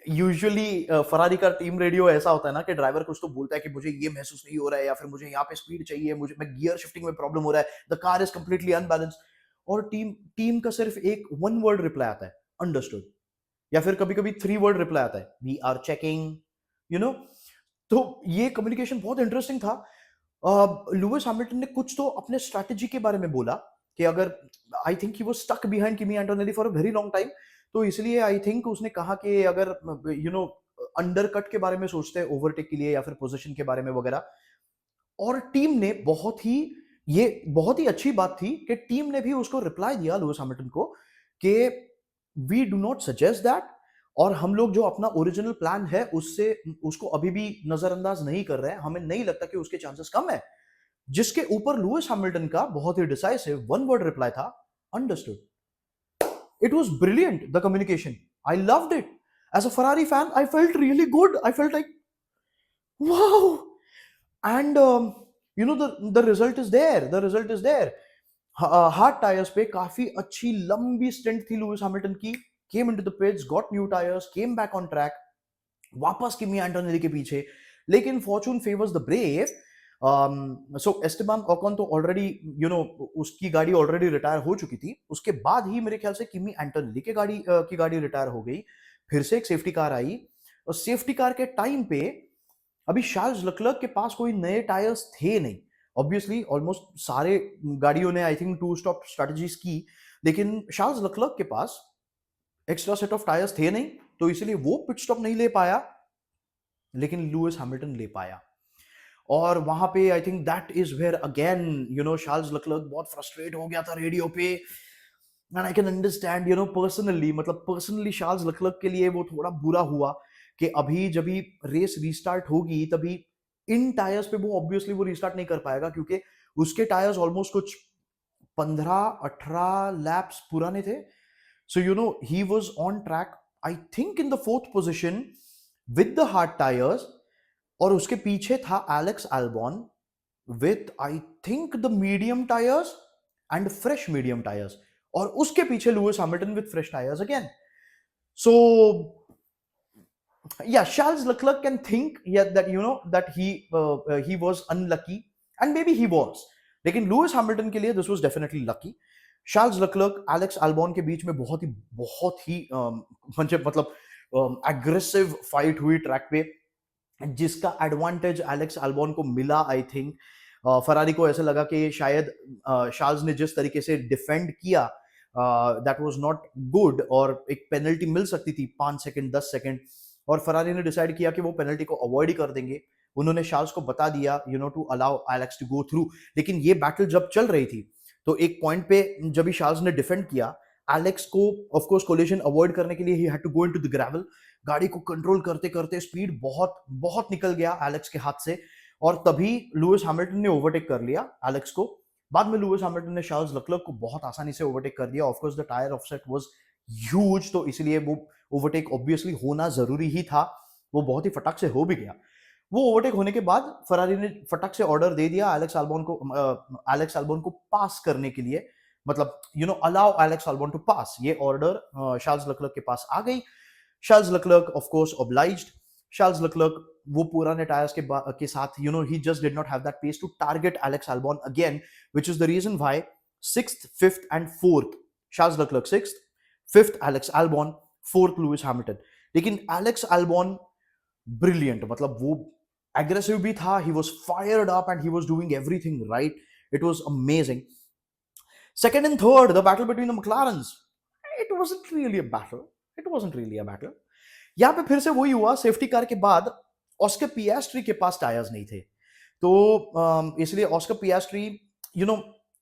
यूजुअली फरारी का टीम रेडियो ऐसा होता है ना कि ड्राइवर कुछ तो बोलता है कि मुझे ये महसूस नहीं हो रहा है, या फिर मुझे यहाँ पे स्पीड चाहिए, मुझे मैं गियर शिफ्टिंग में प्रॉब्लम हो रहा है, the car is completely unbalanced, और टीम टीम का सिर्फ एक वन वर्ड रिप्लाई आता है, अंडरस्टूड, या फिर कभी कभी थ्री वर्ड रिप्लाई आता है, we are checking, you know. तो ये कम्युनिकेशन बहुत इंटरेस्टिंग था। लुइस हैमिल्टन ने कुछ तो अपने स्ट्रैटेजी के बारे में बोला कि अगर, I think he was stuck behind Kimi Antonelli for a very long time, तो इसलिए आई थिंक उसने कहा कि अगर अंडरकट के बारे में सोचते हैं ओवरटेक के लिए या फिर पोजीशन के बारे में वगैरह। और टीम ने बहुत ही अच्छी बात थी कि टीम ने भी उसको रिप्लाई दिया लुइस हैमिल्टन को कि we do not suggest that, और हम लोग जो अपना ओरिजिनल प्लान है उससे उसको अभी भी नजरअंदाज नहीं कर रहे हैं, हमें नहीं लगता कि उसके चांसेस कम है। जिसके ऊपर लुइस हैमिल्टन का बहुत ही डिसाइसिव वन वर्ड रिप्लाई था, understood. It was brilliant, the communication, I loved it. As a Ferrari fan I felt really good, I felt like wow. And the result is there, the result is there. Hard tyres पे काफी अच्छी लंबी stint थी Lewis Hamilton की, came into the pits, got new tyres, came back on track, वापस Kimi Antonelli के पीछे। लेकिन fortune favours the brave. So एस्टेबान Ocon तो ऑलरेडी उसकी गाड़ी ऑलरेडी रिटायर हो चुकी थी, उसके बाद ही मेरे ख्याल से किमी एंटोनेली की गाड़ी रिटायर हो गई, फिर से एक सेफ्टी कार आई, और सेफ्टी कार के टाइम पे अभी शार्ल्स लेक्लर्क के पास कोई नए टायर्स थे नहीं। ऑब्वियसली ऑलमोस्ट सारे गाड़ियों ने I think two stop strategies की, लेकिन शार्ल्स लेक्लर्क के पास एक्स्ट्रा सेट ऑफ टायर्स थे नहीं, तो इसलिए वो पिट स्टॉप नहीं ले पाया, लेकिन लुइस हैमिल्टन ले पाया। और वहां पे I think that is where again Charles Leclerc बहुत फ्रस्ट्रेट हो गया था रेडियो पे, and I can understand personally, मतलब पर्सनली शार्ल्स लेक्लर्क के लिए वो थोड़ा बुरा हुआ कि अभी जब भी रेस रीस्टार्ट होगी तभी इन टायर्स पे वो ऑब्वियसली वो रीस्टार्ट नहीं कर पाएगा, क्योंकि उसके टायर्स ऑलमोस्ट कुछ 15-18 लैप्स पुराने थे। So he was on track, I think in the fourth position with the hard tyres, और उसके पीछे था Alex Albon with I think the medium tyres and fresh medium tyres, और उसके पीछे Lewis Hamilton with fresh tyres again. So yeah, Charles Leclerc can think, yeah, that that he was unlucky, and maybe he was, लेकिन लुइस हैमिल्टन के लिए this was definitely lucky. Charles Leclerc Alex Albon के बीच में बहुत ही मतलब एग्रेसिव फाइट हुई ट्रैक पे, जिसका एडवांटेज एलेक्स अल्बॉन को मिला। आई थिंक फरारी को ऐसा लगा कि शायद चार्ल्स ने जिस तरीके से डिफेंड किया दैट वाज नॉट गुड, और एक पेनल्टी मिल सकती थी 5 सेकंड 10 सेकंड, और फरारी ने डिसाइड किया कि वो पेनल्टी को अवॉइड ही कर देंगे। उन्होंने चार्ल्स को बता दिया to allow Alex to go through. लेकिन ये बैटल जब चल रही थी तो एक पॉइंट पे जब भी चार्ल्स ने डिफेंड किया, एलेक्स को ऑफ कोर्स कोलिजन अवॉइड करने के लिए he had to go into the gravel. गाड़ी को कंट्रोल करते करते स्पीड बहुत बहुत निकल गया एलेक्स के हाथ से, और तभी लुइस हैमिल्टन ने ओवरटेक कर लिया एलेक्स को। बाद में लुइस हैमिल्टन ने चार्ल्स लेक्लर्क को बहुत आसानी से ओवरटेक कर दिया। Of course the tyre offset was huge, तो इसलिए वो ओवरटेक ऑब्वियसली होना जरूरी ही था, वो बहुत ही फटाक से हो भी गया। वो ओवरटेक होने के बाद फरारी ने फटाक से ऑर्डर दे दिया एलेक्स अल्बॉन को पास करने के लिए, मतलब allow Alex Albon to pass. ये ऑर्डर चार्ल्स लेक्लर्क के पास आ गई। Charles Leclerc of course obliged. Charles Leclerc वो पुराने टायर्स के साथ ही just did not have that pace to target Alex Albon again, which is the reason why 6th, 5th and 4th Charles Leclerc 6th, 5th Alex Albon, 4th Lewis Hamilton. लेकिन Alex Albon brilliant, मतलब वो aggressive भी था, he was fired up and he was doing everything right, it was amazing. Second and third, the battle between the McLarens, it wasn't really a battle, it wasn't really a battle। यहाँ पे फिर से वही हुआ, safety car के बाद Oscar Piastri के पास tyres नहीं थे, तो इसलिए ऑस्कर पियास्ट्री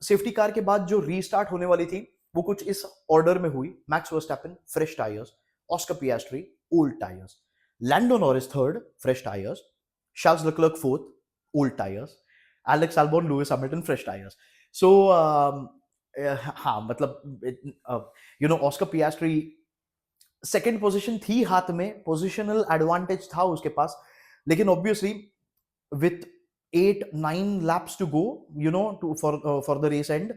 सेफ्टी कार के बाद जो रीस्टार्ट होने वाली थी वो कुछ इस ऑर्डर में हुई: Max Verstappen fresh tyres, Oscar Piastri old tyres, Lando Norris third fresh tyres, Charles Leclerc fourth old tyres, Alex Albon Lewis Hamilton fresh tyres. So हाँ, मतलब ऑस्कर पियास्ट्री सेकेंड पोजीशन थी हाथ में, पोजिशनल एडवांटेज था उसके पास, लेकिन obviously with 8-9 laps to go, for the race end,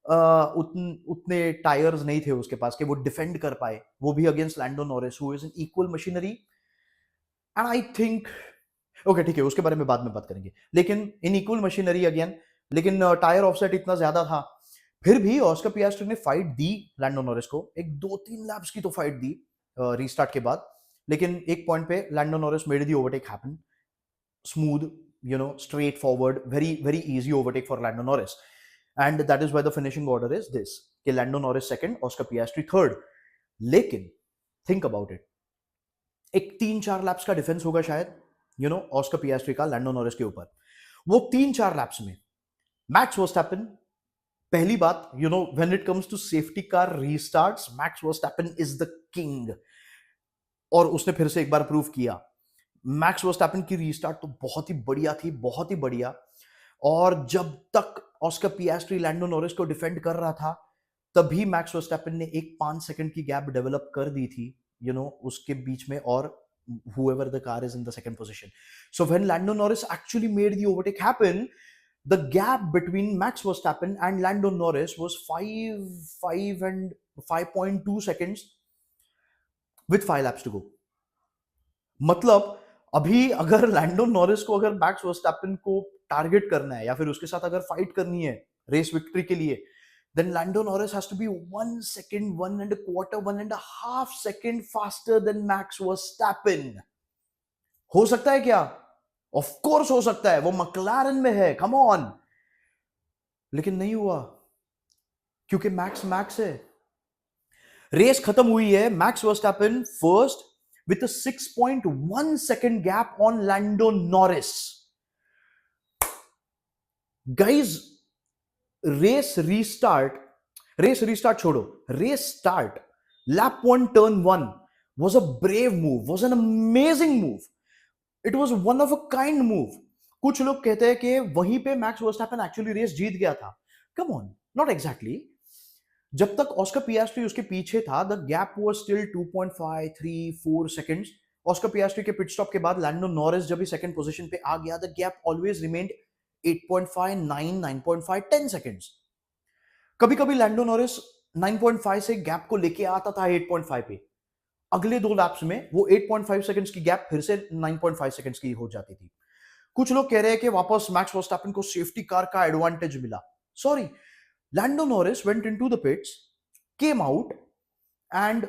उतने tyres नहीं थे उसके पास कि वो डिफेंड कर पाए, वो भी against Lando Norris who is an equal machinery. And I think okay ठीक है, उसके बारे में बाद में बात करेंगे, लेकिन इन इक्वल मशीनरी अगेन, लेकिन टायर ऑफसेट इतना ज्यादा था, फिर भी ऑस्कर पियास्ट्री ने फाइट दी लैंडो नॉरिस को, एक 2-3 लैप्स की तो फाइट दी रीस्टार्ट के बाद, लेकिन एक पॉइंट पे Lando Norris made the overtake happen, smooth, straight forward, very very easy overtake for Lando Norris, and that is why the finishing order is this कि Lando Norris second, Oscar Piastri third। लेकिन think about it, एक 3-4 lapse का defence होगा शायद Oscar पियास्ट्री का Lando Norris के ऊपर, वो 3-4 लैप्स में मैक्स वर्स्टैपेन, पहली बात when it comes to safety car restarts, Max Verstappen is the king, और उसने फिर से एक बार प्रूव किया। मैक्स वर्स्टैपेन की रीस्टार्ट तो बहुत ही बढ़िया थी, बहुत ही बढ़िया, और जब तक ऑस्कर पियास्ट्री लैंडो नॉरिस को डिफेंड कर रहा था, तभी मैक्स वर्स्टैपेन ने एक 5 सेकंड की गैप डेवलप कर दी थी उसके बीच में और whoever the car is in the second position. So when Lando Norris actually made the overtake happen, the gap between Max Verstappen and Lando Norris was 5 and 5.2 seconds with 5 laps to go. मतलब अभी अगर लैंडो Norris को अगर max Verstappen को target करना है या फिर उसके साथ अगर फाइट करनी है रेस विक्ट्री के लिए, then Lando Norris has to be 1 second, 1.25, 1.5 second faster than Max Verstappen. हो सकता है क्या? ऑफ कोर्स हो सकता है, वो मकलारन में है, कम ऑन, लेकिन नहीं हुआ क्योंकि मैक्स है। रेस खत्म हुई है, Max Verstappen first with a 6.1 second gap on Lando Norris. Guys, race restart छोड़ो, race start, lap 1 turn 1 was a brave move, was an amazing move, it was one of a kind move। कुछ लोग कहते हैं कि वहीं पे Max Verstappen actually race जीत गया था, कम ऑन, नॉट एग्जैक्टली। जब तक ऑस्कर पियास्ट्री उसके पीछे था, the gap was still 2.5-3-4 seconds. Oscar Piastri के पिट स्टॉप के बाद लैंडो नॉरिस जब भी सेकंड पोजीशन पे आ गया, the gap always remained 8.5, 9, 9.5, 10 seconds. कभी कभी लैंडो नॉरिस 9.5 से गैप को लेके आता था 8.5 पे, अगले 2 लैप्स में वो 8.5 सेकंड्स की गैप फिर से 9.5 सेकंड्स की हो जाती थी। कुछ लोग कह रहे हैं कि वापस मैक्स वर्स्टैपेन को सेफ्टी कार का एडवांटेज मिला, sorry, Lando Norris went into the pits, came out, and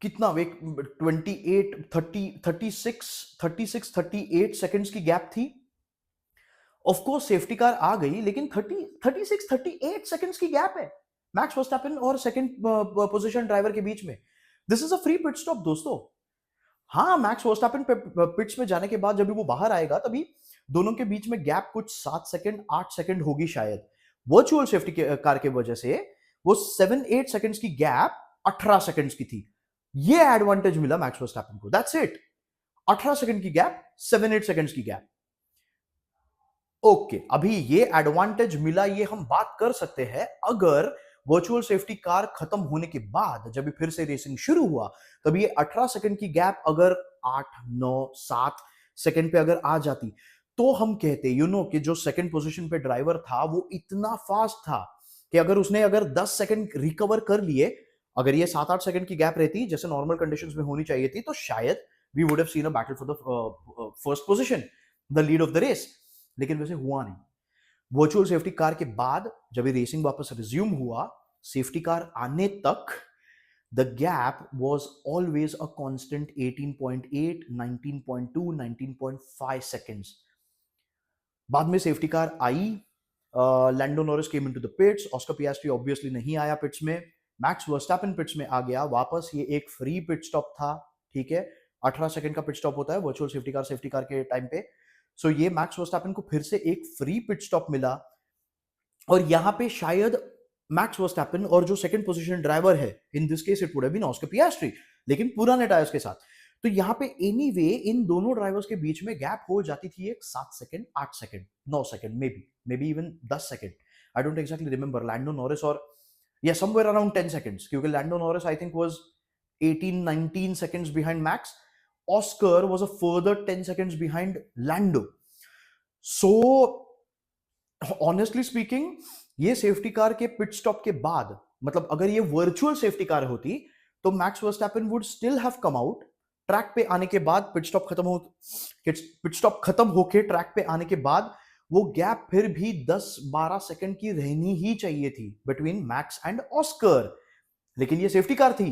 कितना 28, 30, 36, 38 सेकंड्स की गैप थी। ऑफ कोर्स सेफ्टी कार आ गई, लेकिन 36, 38 सेकंड्स की गैप है मैक्स वर्स्टैपेन और सेकंड पोजीशन ड्राइवर के बीच में। This is a free pit stop दोस्तों। हाँ, मैक्स वर्स्टैपेन पिट्स में जाने के बाद जब वो बाहर आएगा, तभी दोनों के बीच में गैप कुछ 7 सेकंड, 8 सेकंड होगी शायद। वर्चुअल सेफ्टी कार के वजह से वो 7-8 सेकंड्स की गैप 18 सेकंड्स की थी। ये एडवांटेज मिला मैक्स वर्स्टैपेन को, दैट्स इट। 18 सेकंड की गैप, 7-8 सेकंड्स की गैप। ओके, अभी ये एडवांटेज मिला, ये हम बात कर सकते हैं अगर वर्चुअल सेफ्टी कार खत्म होने के बाद जब फिर से रेसिंग शुरू हुआ, तब ये 18 सेकंड की गैप अगर 8, 9, 7 सेकंड पे अगर आ जाती, तो हम कहते कि जो सेकंड पोजीशन पे ड्राइवर था वो इतना फास्ट था कि अगर 10 सेकंड रिकवर कर लिए, अगर ये 7-8 सेकंड की गैप रहती जैसे नॉर्मल कंडीशंस में होनी चाहिए थी, तो शायद we would have seen a battle for the first position, the lead of the race. लेकिन वैसे हुआ नहीं। वर्चुअल सेफ्टी कार के बाद जब ये रेसिंग वापस रिज्यूम हुआ, सेफ्टी कार आने तक the gap was always a constant 18.8, 19.2, 19.5 seconds। बाद में सेफ्टी कार आई, Lando Norris came into the pits, Oscar Piastri obviously नहीं आया पिट्स में, मैक्स वर्स्टैपेन पिट्स में आ गया वापस। ये एक फ्री पिट स्टॉप था, ठीक है, 18 सेकंड का पिट स्टॉप होता है वर्चुअल सेफ्टी कार के टाइम पे। सो ये मैक्स वर्स्टैपेन को फिर से एक फ्री पिट स्टॉप मिला, और यहां पे शायद मैक्स वर्स्टैपेन और जो सेकंड पोजीशन ड्राइवर है, in this case it would have been Oscar Piastri, लेकिन पुराने टायर्स के साथ, तो यहां पे एनीवे इन दोनों ड्राइवर्स के बीच में गैप हो जाती थी एक 7 second, 8 second, 9 second, maybe even 10 second, I don't exactly remember. Lando Norris और या समवेयर अराउंड 10 सेकंड्स, क्योंकि Lando Norris I think was 18, 19 seconds behind Max. Oscar was a further 10 seconds behind Lando. So honestly speaking, ये safety car के pit stop के बाद, मतलब अगर ये वर्चुअल सेफ्टी कार होती तो max Verstappen would still have come out track पे आने के बाद, पिट स्टॉप खत्म होके ट्रैक पे आने के बाद वो गैप फिर भी 10-12 सेकंड की रहनी ही चाहिए थी बिटवीन मैक्स एंड ऑस्कर। लेकिन ये सेफ्टी कार थी,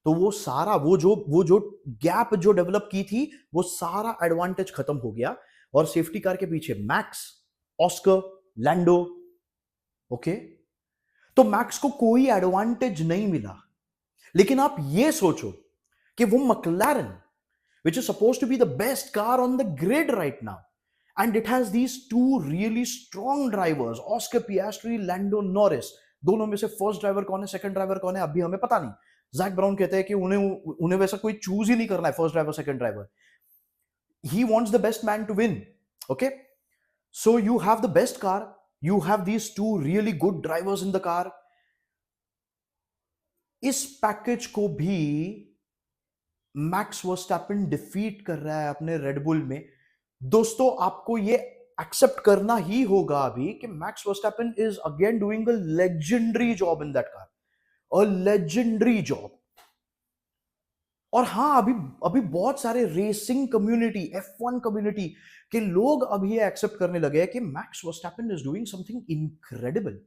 तो वो सारा वो जो गैप जो डेवलप की थी वो सारा एडवांटेज खत्म हो गया और सेफ्टी कार के पीछे मैक्स, ऑस्कर, लैंडो। ओके, तो मैक्स को कोई एडवांटेज नहीं मिला। लेकिन आप ये सोचो कि वो McLaren, which is supposed to be the best car on the grid right now, and it has these two really strong drivers, Oscar Piastri, Lando Norris। दोनों में से फर्स्ट ड्राइवर कौन है, सेकंड ड्राइवर कौन है, अभी हमें पता नहीं। जैक ब्राउन कहते हैं कि उन्हें वैसा कोई चूज ही नहीं करना है, first driver second driver. He wants the best man to win। Okay, so you have the best car, you have these two really good drivers in the car। इस पैकेज को भी मैक्स वर्स्टैपेन डिफीट कर रहा है अपने Red Bull में। दोस्तों, आपको ये एक्सेप्ट करना ही होगा अभी कि max Verstappen is again doing a legendary job in that car, a legendary job. और हाँ, अभी अभी बहुत सारे रेसिंग कम्युनिटी, F1 कम्युनिटी के लोग अभी ये एक्सेप्ट करने लगे हैं कि max Verstappen is doing something incredible.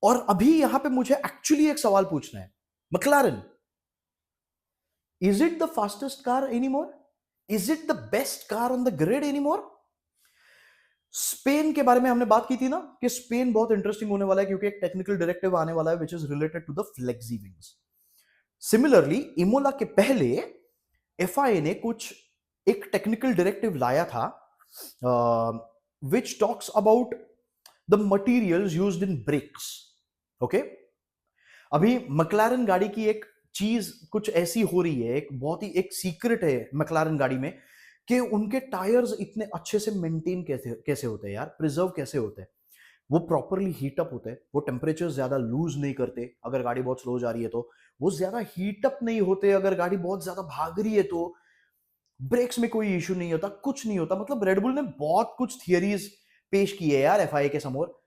और अभी यहां पे मुझे एक्चुअली एक सवाल पूछना है, McLaren, is it the fastest car anymore? Is it the best car on the grid anymore? Spain के बारे में हमने बात की थी ना कि स्पेन बहुत इंटरेस्टिंग होने वाला है क्योंकि एक टेक्निकल डायरेक्टिव आने वाला है which is related to the flexi wings. Similarly Imola के पहले एफआईए ने एक टेक्निकल डायरेक्टिव लाया था which talks about the materials used in brakes. Okay, अभी मैक्लारेन गाड़ी की एक चीज कुछ ऐसी हो रही है, एक बहुत ही एक सीक्रेट है मैक्लारेन गाड़ी में कि उनके टायर्स इतने अच्छे से मेंटेन कैसे होते हैं यार, प्रिजर्व कैसे होते हैं। वो प्रॉपरली हीट अप होते हैं, वो टेम्परेचर ज्यादा लूज नहीं करते अगर गाड़ी बहुत स्लो जा रही है तो, वो ज्यादा हीट अप नहीं होते अगर गाड़ी बहुत ज्यादा भाग रही है तो, ब्रेक्स में कोई इश्यू नहीं होता, कुछ नहीं होता। मतलब रेडबुल ने बहुत कुछ थियरीज पेश की है यार एफआईए के समोर,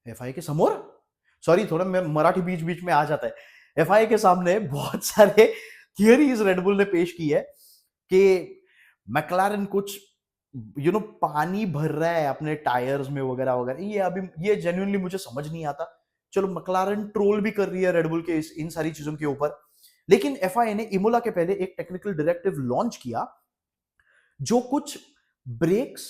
एफआईए के समोर, सॉरी थोड़ा मैं मराठी बीच बीच में आ जाता है, एफआईए के सामने बहुत सारे थियरीज रेडबुल ने पेश की है कि मैक्लारेन कुछ पानी भर रहा है अपने टायर्स में वगैरह वगैरह। ये अभी ये जेन्युइनली मुझे समझ नहीं आता। चलो, मैक्लारेन ट्रोल भी कर रही है रेडबुल के इन सारी चीजों के ऊपर, लेकिन एफआईए ने इमोला के पहले एक टेक्निकल डायरेक्टिव लॉन्च किया जो कुछ ब्रेक्स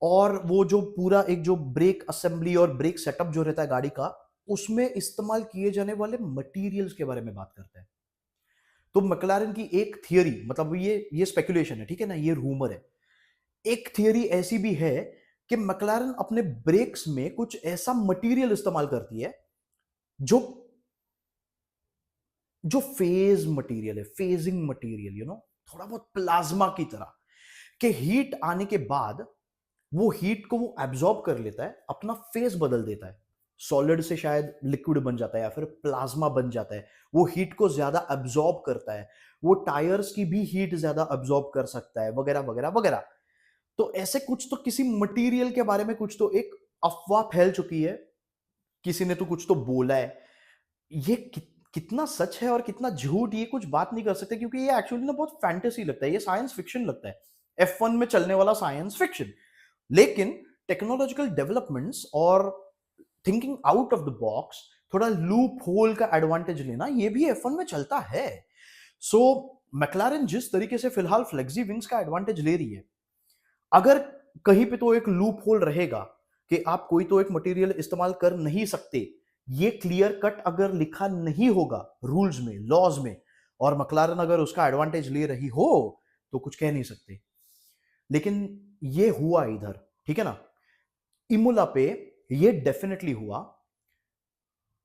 और वो जो पूरा एक जो ब्रेक असेंबली और ब्रेक सेटअप जो रहता है गाड़ी का, उसमें इस्तेमाल किए जाने वाले मटेरियल्स के बारे में बात करते हैं। तो मैक्लारेन की एक थियरी, मतलब ये स्पेकुलेशन है, ठीक है ना, ये रूमर है, एक थियरी ऐसी भी है कि मैक्लारेन अपने ब्रेक्स में कुछ ऐसा मटेरियल इस्तेमाल करती है जो जो फेज मटेरियल है, फेजिंग मटेरियल, थोड़ा बहुत प्लाज्मा की तरह, कि हीट आने के बाद वो हीट को वो एब्जॉर्ब कर लेता है, अपना फेस बदल देता है, सॉलिड से शायद लिक्विड बन जाता है या फिर प्लाज्मा बन जाता है, वो हीट को ज्यादा एब्जॉर्ब करता है, वो टायर्स की भी हीट ज्यादा एब्जॉर्ब कर सकता है, वगैरह वगैरह वगैरह। तो ऐसे कुछ तो किसी मटेरियल के बारे में कुछ तो एक अफवाह फैल चुकी है, किसी ने तो कुछ तो बोला है। ये कितना सच है और कितना झूठ, ये कुछ बात नहीं कर सकते क्योंकि ये एक्चुअली ना बहुत फैंटेसी लगता है, ये साइंस फिक्शन लगता है, F1 में चलने वाला साइंस फिक्शन। लेकिन टेक्नोलॉजिकल डेवलपमेंट्स और thinking out of the box, थोड़ा लूप होल का एडवांटेज लेना, ये भी F1 में चलता है। सो मैक्लारेन जिस तरीके से फिलहाल फ्लेक्सी विंग्स का एडवांटेज ले रही है, अगर कहीं पे तो एक लूप होल रहेगा कि आप कोई तो एक मटेरियल इस्तेमाल कर नहीं सकते, ये क्लियर कट अगर लिखा नहीं होगा रूल्स में, लॉज में, और मैक्लारेन अगर उसका एडवांटेज ले रही हो तो कुछ कह नहीं सकते। लेकिन ये हुआ इधर, ठीक है ना, इमोला पे ये डेफिनेटली हुआ।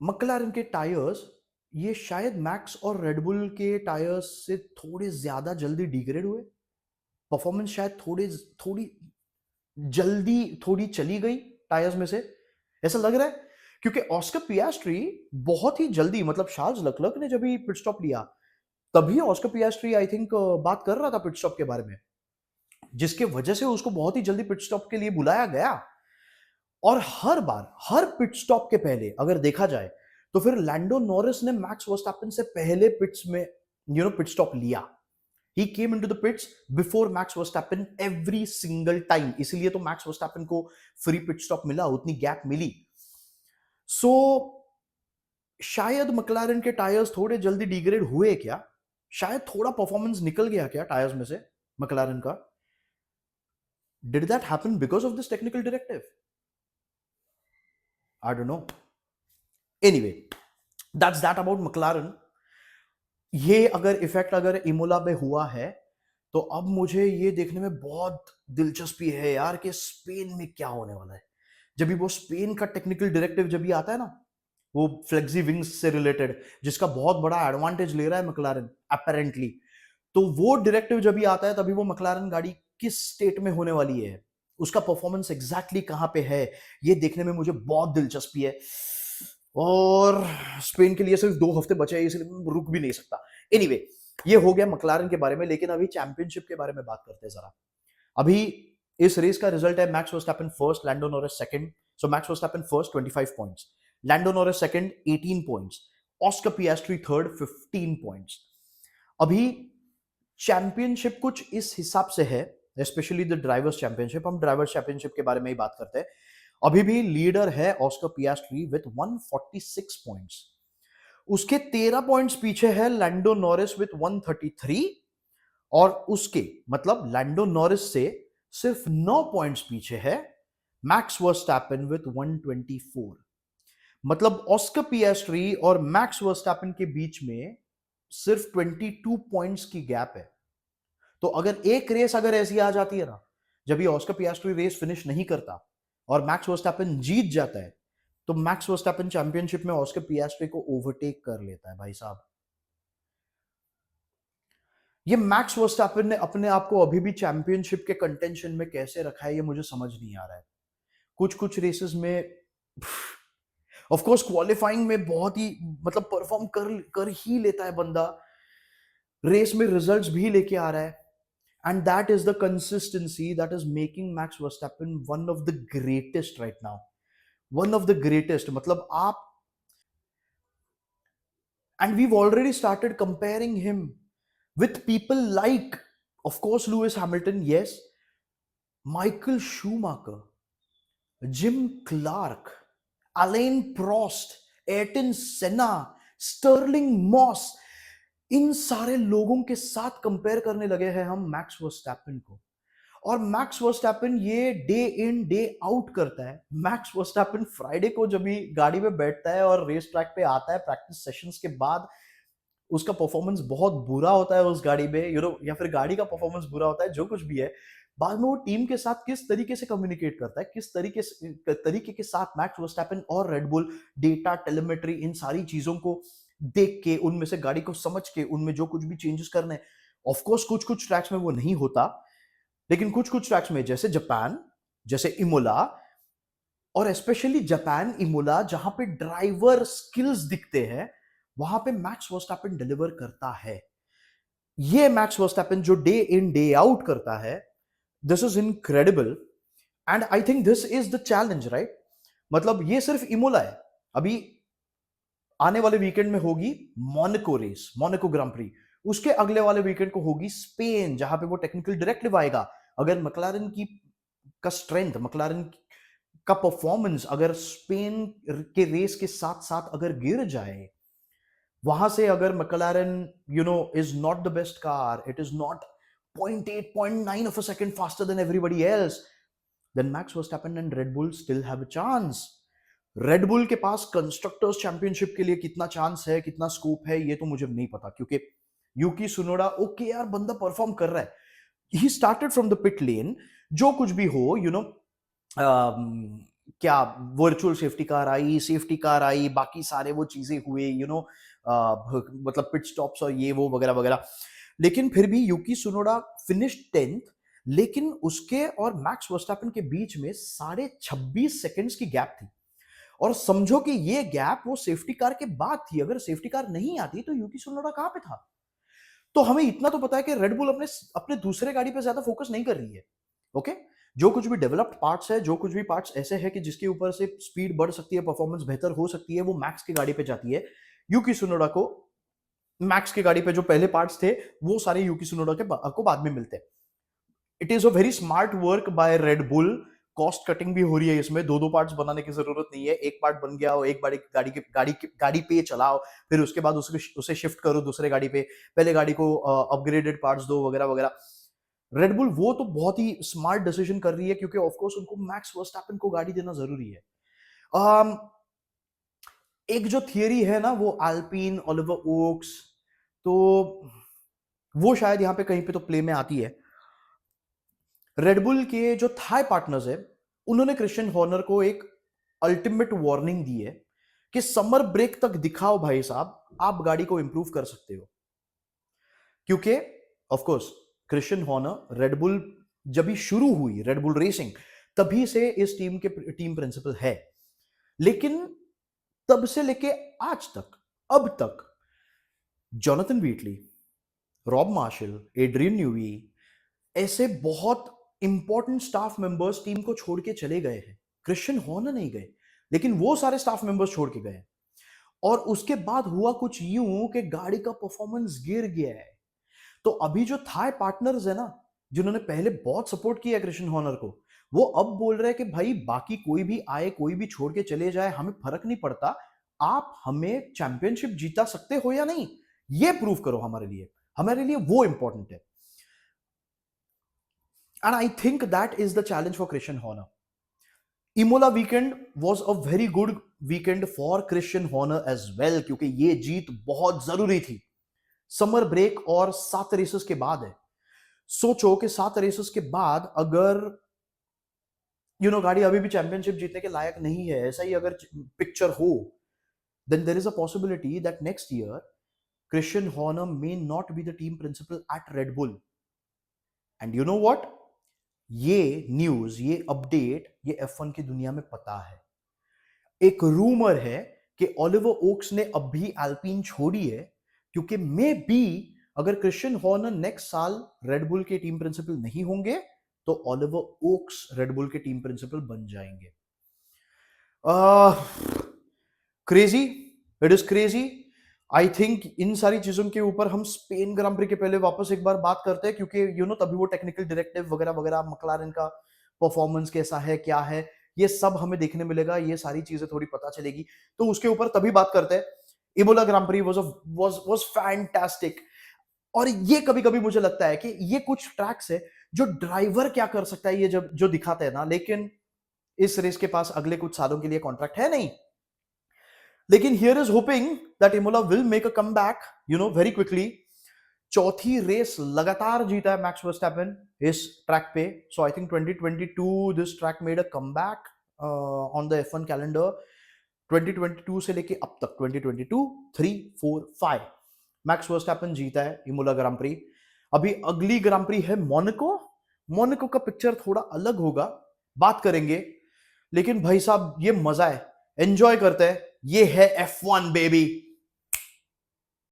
मैक्लारेन के टायर्स ये शायद मैक्स और रेडबुल के टायर्स से थोड़े ज्यादा जल्दी डिग्रेड हुए, परफॉर्मेंस शायद थोड़ी जल्दी थोड़ी चली गई टायर्स में से, ऐसा लग रहा है। क्योंकि ऑस्कर पियास्ट्री बहुत ही जल्दी, मतलब चार्ल्स लेक्लर्क ने जब भी पिट स्टॉप लिया तभी ऑस्कर पियास्ट्री आई थिंक बात कर रहा था पिट स्टॉप के बारे में, जिसके वजह से उसको बहुत ही जल्दी पिट स्टॉप के लिए बुलाया गया। और हर बार हर पिट स्टॉप के पहले अगर देखा जाए तो फिर लैंडो नॉरिस ने मैक्स वर्स्टैपन से पहले पिट्स में पिट स्टॉप लिया. He came into the pits before Max Verstappen every single time. इसीलिए तो मैक्स वर्स्टैपन को फ्री पिट स्टॉप मिला, उतनी गैप मिली. सो शायद मैक्लारेन के टायर्स थोड़े जल्दी डिग्रेड हुए क्या, शायद थोड़ा परफॉर्मेंस निकल गया क्या टायर्स में से मैक्लारेन का. Did that happen because of this technical directive? I don't know. Anyway, that's that about McLaren. ये अगर इफेक्ट अगर इमोला में हुआ है तो अब मुझे ये देखने में बहुत दिलचस्पी है यार कि स्पेन में क्या होने वाला है. जब भी वो स्पेन का टेक्निकल डायरेक्टिव जब भी आता है ना, वो फ्लेक्सी विंग्स से रिलेटेड, जिसका बहुत बड़ा एडवांटेज ले रहा है मैक्लारेन अपेरेंटली, तो वो डायरेक्टिव जब भी आता है तभी वो मैक्लारेन गाड़ी किस स्टेट में होने वाली है, उसका परफॉर्मेंस एग्जैक्टली कहां पे है, ये देखने में मुझे बहुत दिलचस्पी है. और स्पेन के लिए सिर्फ 2 हफ्ते बचे हैं, इसलिए मैं रुक भी नहीं सकता. एनीवे, ये हो गया मैक्लारेन के बारे में. लेकिन अभी चैंपियनशिप के बारे में बात करते हैं जरा. अभी इस रेस का रिजल्ट है Max Verstappen first, Lando Norris second. So Max Verstappen first 25 points, Lando Norris second 18 points, Oscar Piastri third 15 points. अभी चैंपियनशिप कुछ इस हिसाब से है, स्पेशली द ड्राइवर्स चैंपियनशिप. हम ड्राइवर्स चैंपियनशिप के बारे में ही बात करते हैं. अभी भी लीडर है ऑस्कर पियास्ट्री विथ 146 पॉइंट्स. उसके 13 पॉइंट्स पीछे है लैंडो नॉरिस विथ 133. और उसके मतलब लैंडो नॉरिस से सिर्फ 9 पॉइंट्स पीछे है मैक्स वर्स्टैपन विथ 124. मतलब ऑस्कर पियास्ट्री और मैक्स वर्स्टैपन के बीच में सिर्फ 22 पॉइंट्स की गैप है. तो अगर एक रेस अगर ऐसी आ जाती है ना, जब ये ऑस्कर पियास्ट्री रेस फिनिश नहीं करता और मैक्स वर्स्टैपन जीत जाता है, तो मैक्स वर्स्टैपन चैंपियनशिप में ऑस्कर पियास्ट्री को ओवरटेक कर लेता है भाई साहब. ये मैक्स वर्स्टैपन ने अपने आप को अभी भी चैंपियनशिप के कंटेंशन में कैसे रखा है, ये मुझे समझ नहीं आ रहा है. कुछ कुछ रेसेस में ऑफ कोर्स क्वालिफाइंग में बहुत ही मतलब परफॉर्म कर कर ही लेता है बंदा, रेस में रिजल्ट्स भी लेके आ रहा है. And that is the consistency that is making Max Verstappen one of the greatest right now. One of the greatest. मतलब आप, and we've already started comparing him with people like, of course, Lewis Hamilton, yes, Michael Schumacher, Jim Clark, Alain Prost, Ayrton Senna, Sterling Moss. इन सारे लोगों के साथ compare करने लगे हैं हम मैक्स वर्स्टैपन को. और मैक्स वर्स्टैपन ये डे इन डे आउट करता है. मैक्स वर्स्टैपन फ्राइडे को जब भी गाड़ी में बैठता है और रेस ट्रैक पे आता है प्रैक्टिस सेशंस के बाद, उसका परफॉर्मेंस बहुत बुरा होता है उस गाड़ी में, या फिर गाड़ी का परफॉर्मेंस बुरा होता है, जो कुछ भी है, बाद में वो टीम के साथ किस तरीके से कम्युनिकेट करता है, किस तरीके के साथ मैक्स वर्स्टैपन और रेड बुल डेटा टेलीमेट्री इन सारी चीजों को देख के, उनमें से गाड़ी को समझ के, उनमें जो कुछ भी चेंजेस करने. ऑफ कोर्स कुछ कुछ ट्रैक्स में वो नहीं होता, लेकिन कुछ कुछ ट्रैक्स में जैसे जापान, जैसे इमोला, और स्पेशली जापान इमोला जहां पे ड्राइवर स्किल्स दिखते हैं, वहां पे मैक्स वर्स्टैपन डिलीवर करता है. ये मैक्स वर्स्टैपन जो डे इन डे आउट करता है, this is incredible. And I think this is the challenge, right? मतलब ये सिर्फ इमोला है. अभी आने वाले वीकेंड में होगी मोनाको रेस, मोनाको ग्रां प्री. उसके अगले वाले वीकेंड को होगी स्पेन, जहां पे वो टेक्निकल डायरेक्टिव आएगा. अगर मैक्लारेन की का स्ट्रेंथ, मैक्लारेन का परफॉर्मेंस अगर स्पेन के रेस के साथ साथ अगर गिर जाए, वहां से अगर McLaren is not the best car, it is not 0.8 0.9 of a second faster than everybody else, then Max Verstappen and Red Bull still have a chance. Red Bull के पास कंस्ट्रक्टर्स चैंपियनशिप के लिए कितना चांस है, कितना scope है, ये तो मुझे नहीं पता, क्योंकि यूकी सुनोडा ओके यार, बंदा परफॉर्म कर रहा है, he started from the pit lane. जो कुछ भी हो, क्या वर्चुअल सेफ्टी कार आई, सेफ्टी कार आई, बाकी सारे वो चीजें हुए, मतलब पिट स्टॉप्स और ये वो वगैरह वगैरह. लेकिन फिर भी यूकी सुनोडा फिनिश 10th, लेकिन उसके और मैक्स वर्स्टैपन के बीच में 26.5 सेकेंड्स की गैप थी. और समझो कि ये गैप वो सेफ्टी कार के बाद थी. अगर सेफ्टी कार नहीं आती तो यूकी सुनोडा कहां पे था? तो हमें इतना तो पता है कि रेड बुल अपने अपने दूसरे गाड़ी पे ज्यादा फोकस नहीं कर रही है. ओके, जो कुछ भी डेवलप्ड पार्ट्स है, जो कुछ भी पार्ट्स ऐसे है कि जिसके ऊपर से स्पीड बढ़ सकती है, परफॉर्मेंस बेहतर हो सकती है, वो मैक्स की गाड़ी पे जाती है। यूकी सुनोडा को मैक्स की गाड़ी पे जो पहले पार्ट्स थे वो सारे यूकी सुनोडा को बाद में मिलते हैं। It is a very smart work by red bull. Cost cutting भी हो रही है इसमें, दो दो पार्ट्स बनाने की जरूरत नहीं है, एक पार्ट बन गया और एक बार गाड़ी पे चलाओ, फिर उसके बाद उसे शिफ्ट करो दूसरे गाड़ी पे, पहले गाड़ी को अपग्रेडेड पार्ट्स दो वगैरह वगैरह। रेड बुल वो तो बहुत ही स्मार्ट डिसीजन कर रही है क्योंकि ऑफ कोर्स उनको मैक्स वर्स्टैपेन को गाड़ी देना जरूरी है। um, एक जो थियरी है ना वो अल्पिन ओलिवर ओक्स, तो वो शायद यहां पे कहीं पे तो प्ले में आती है। रेडबुल के जो थाई पार्टनर्स है उन्होंने क्रिश्चियन हॉर्नर को एक अल्टीमेट वार्निंग दी है कि समर ब्रेक तक दिखाओ भाई साहब, आप गाड़ी को इंप्रूव कर सकते हो। क्योंकि of course Christian Horner Red Bull जब भी शुरू हुई रेडबुल रेसिंग तभी से इस टीम के टीम प्रिंसिपल है, लेकिन तब से लेके आज तक अब तक जोनाथन व्हीटली, रॉब मार्शल, एड्रियन न्यूवी, ऐसे बहुत इंपॉर्टेंट स्टाफ मेंबर्स टीम को छोड़ के चले गए हैं। क्रिश्चियन हॉर्नर नहीं गए, लेकिन वो सारे स्टाफ मेंबर्स छोड़ के गए और उसके बाद हुआ कुछ यूं कि गाड़ी का परफॉर्मेंस गिर गया है। तो अभी जो थाई पार्टनर्स है ना, जिन्होंने पहले बहुत सपोर्ट किया क्रिश्चियन हॉर्नर को, वो अब बोल रहे हैं कि भाई बाकी कोई भी आए, कोई भी छोड़ के चले जाए, हमें फर्क नहीं पड़ता, आप हमें चैंपियनशिप जीता सकते हो या नहीं, ये प्रूव करो हमारे लिए वो इंपॉर्टेंट है। And I think that is the challenge for Christian Horner. Imola weekend was a very good weekend for Christian Horner as well, क्योंकि ये जीत बहुत जरूरी थी। समर ब्रेक और 7 रेसेस के बाद है। सोचो कि 7 रेसेस के बाद अगर गाड़ी अभी भी चैंपियनशिप जीतने के लायक नहीं है, ऐसा ही अगर पिक्चर हो, then there is a possibility that next year Christian Horner may not be the team principal at Red Bull. And you know what? ये न्यूज, ये अपडेट, ये F1 की दुनिया में पता है। एक रूमर है कि ओलिवर ओक्स ने अब भी अल्पिन छोड़ी है क्योंकि मे बी अगर क्रिश्चियन हॉर्नर नेक्स्ट साल रेडबुल के टीम प्रिंसिपल नहीं होंगे तो ओलिवर ओक्स रेडबुल के टीम प्रिंसिपल बन जाएंगे। Crazy, it is crazy. I think इन सारी चीजों के ऊपर हम स्पेन ग्रां प्री के पहले वापस एक बार बात करते हैं, क्योंकि तभी वो टेक्निकल डायरेक्टिव वगैरह वगैरह, मैक्लारेन का परफॉर्मेंस कैसा है, क्या है, ये सब हमें देखने मिलेगा, ये सारी चीजें थोड़ी पता चलेगी, तो उसके ऊपर तभी बात करते हैं। Imola grand prix was fantastic. और ये कभी कभी मुझे लगता है कि ये कुछ ट्रैक्स है जो ड्राइवर क्या कर सकता है, ये जब जो दिखाते हैं ना, लेकिन इस रेस के पास अगले कुछ सालों के लिए कॉन्ट्रैक्ट है नहीं। लेकिन here is hoping that Imola will make a comeback very quickly. चौथी रेस लगातार जीता है मैक्स वर्स्टैपेन इस ट्रैक पे। So I think 2022 this track made a comeback on the F1 calendar. 2022 से लेके अब तक 2022, 3, 4, 5 मैक्स वर्स्टैपेन जीता है इमोला ग्रां प्री। अभी अगली ग्रां प्री है मोनाको का पिक्चर थोड़ा अलग होगा, बात करेंगे, लेकिन भाई साहब ये मजा है, एंजॉय करते हैं, ये है F1 बेबी।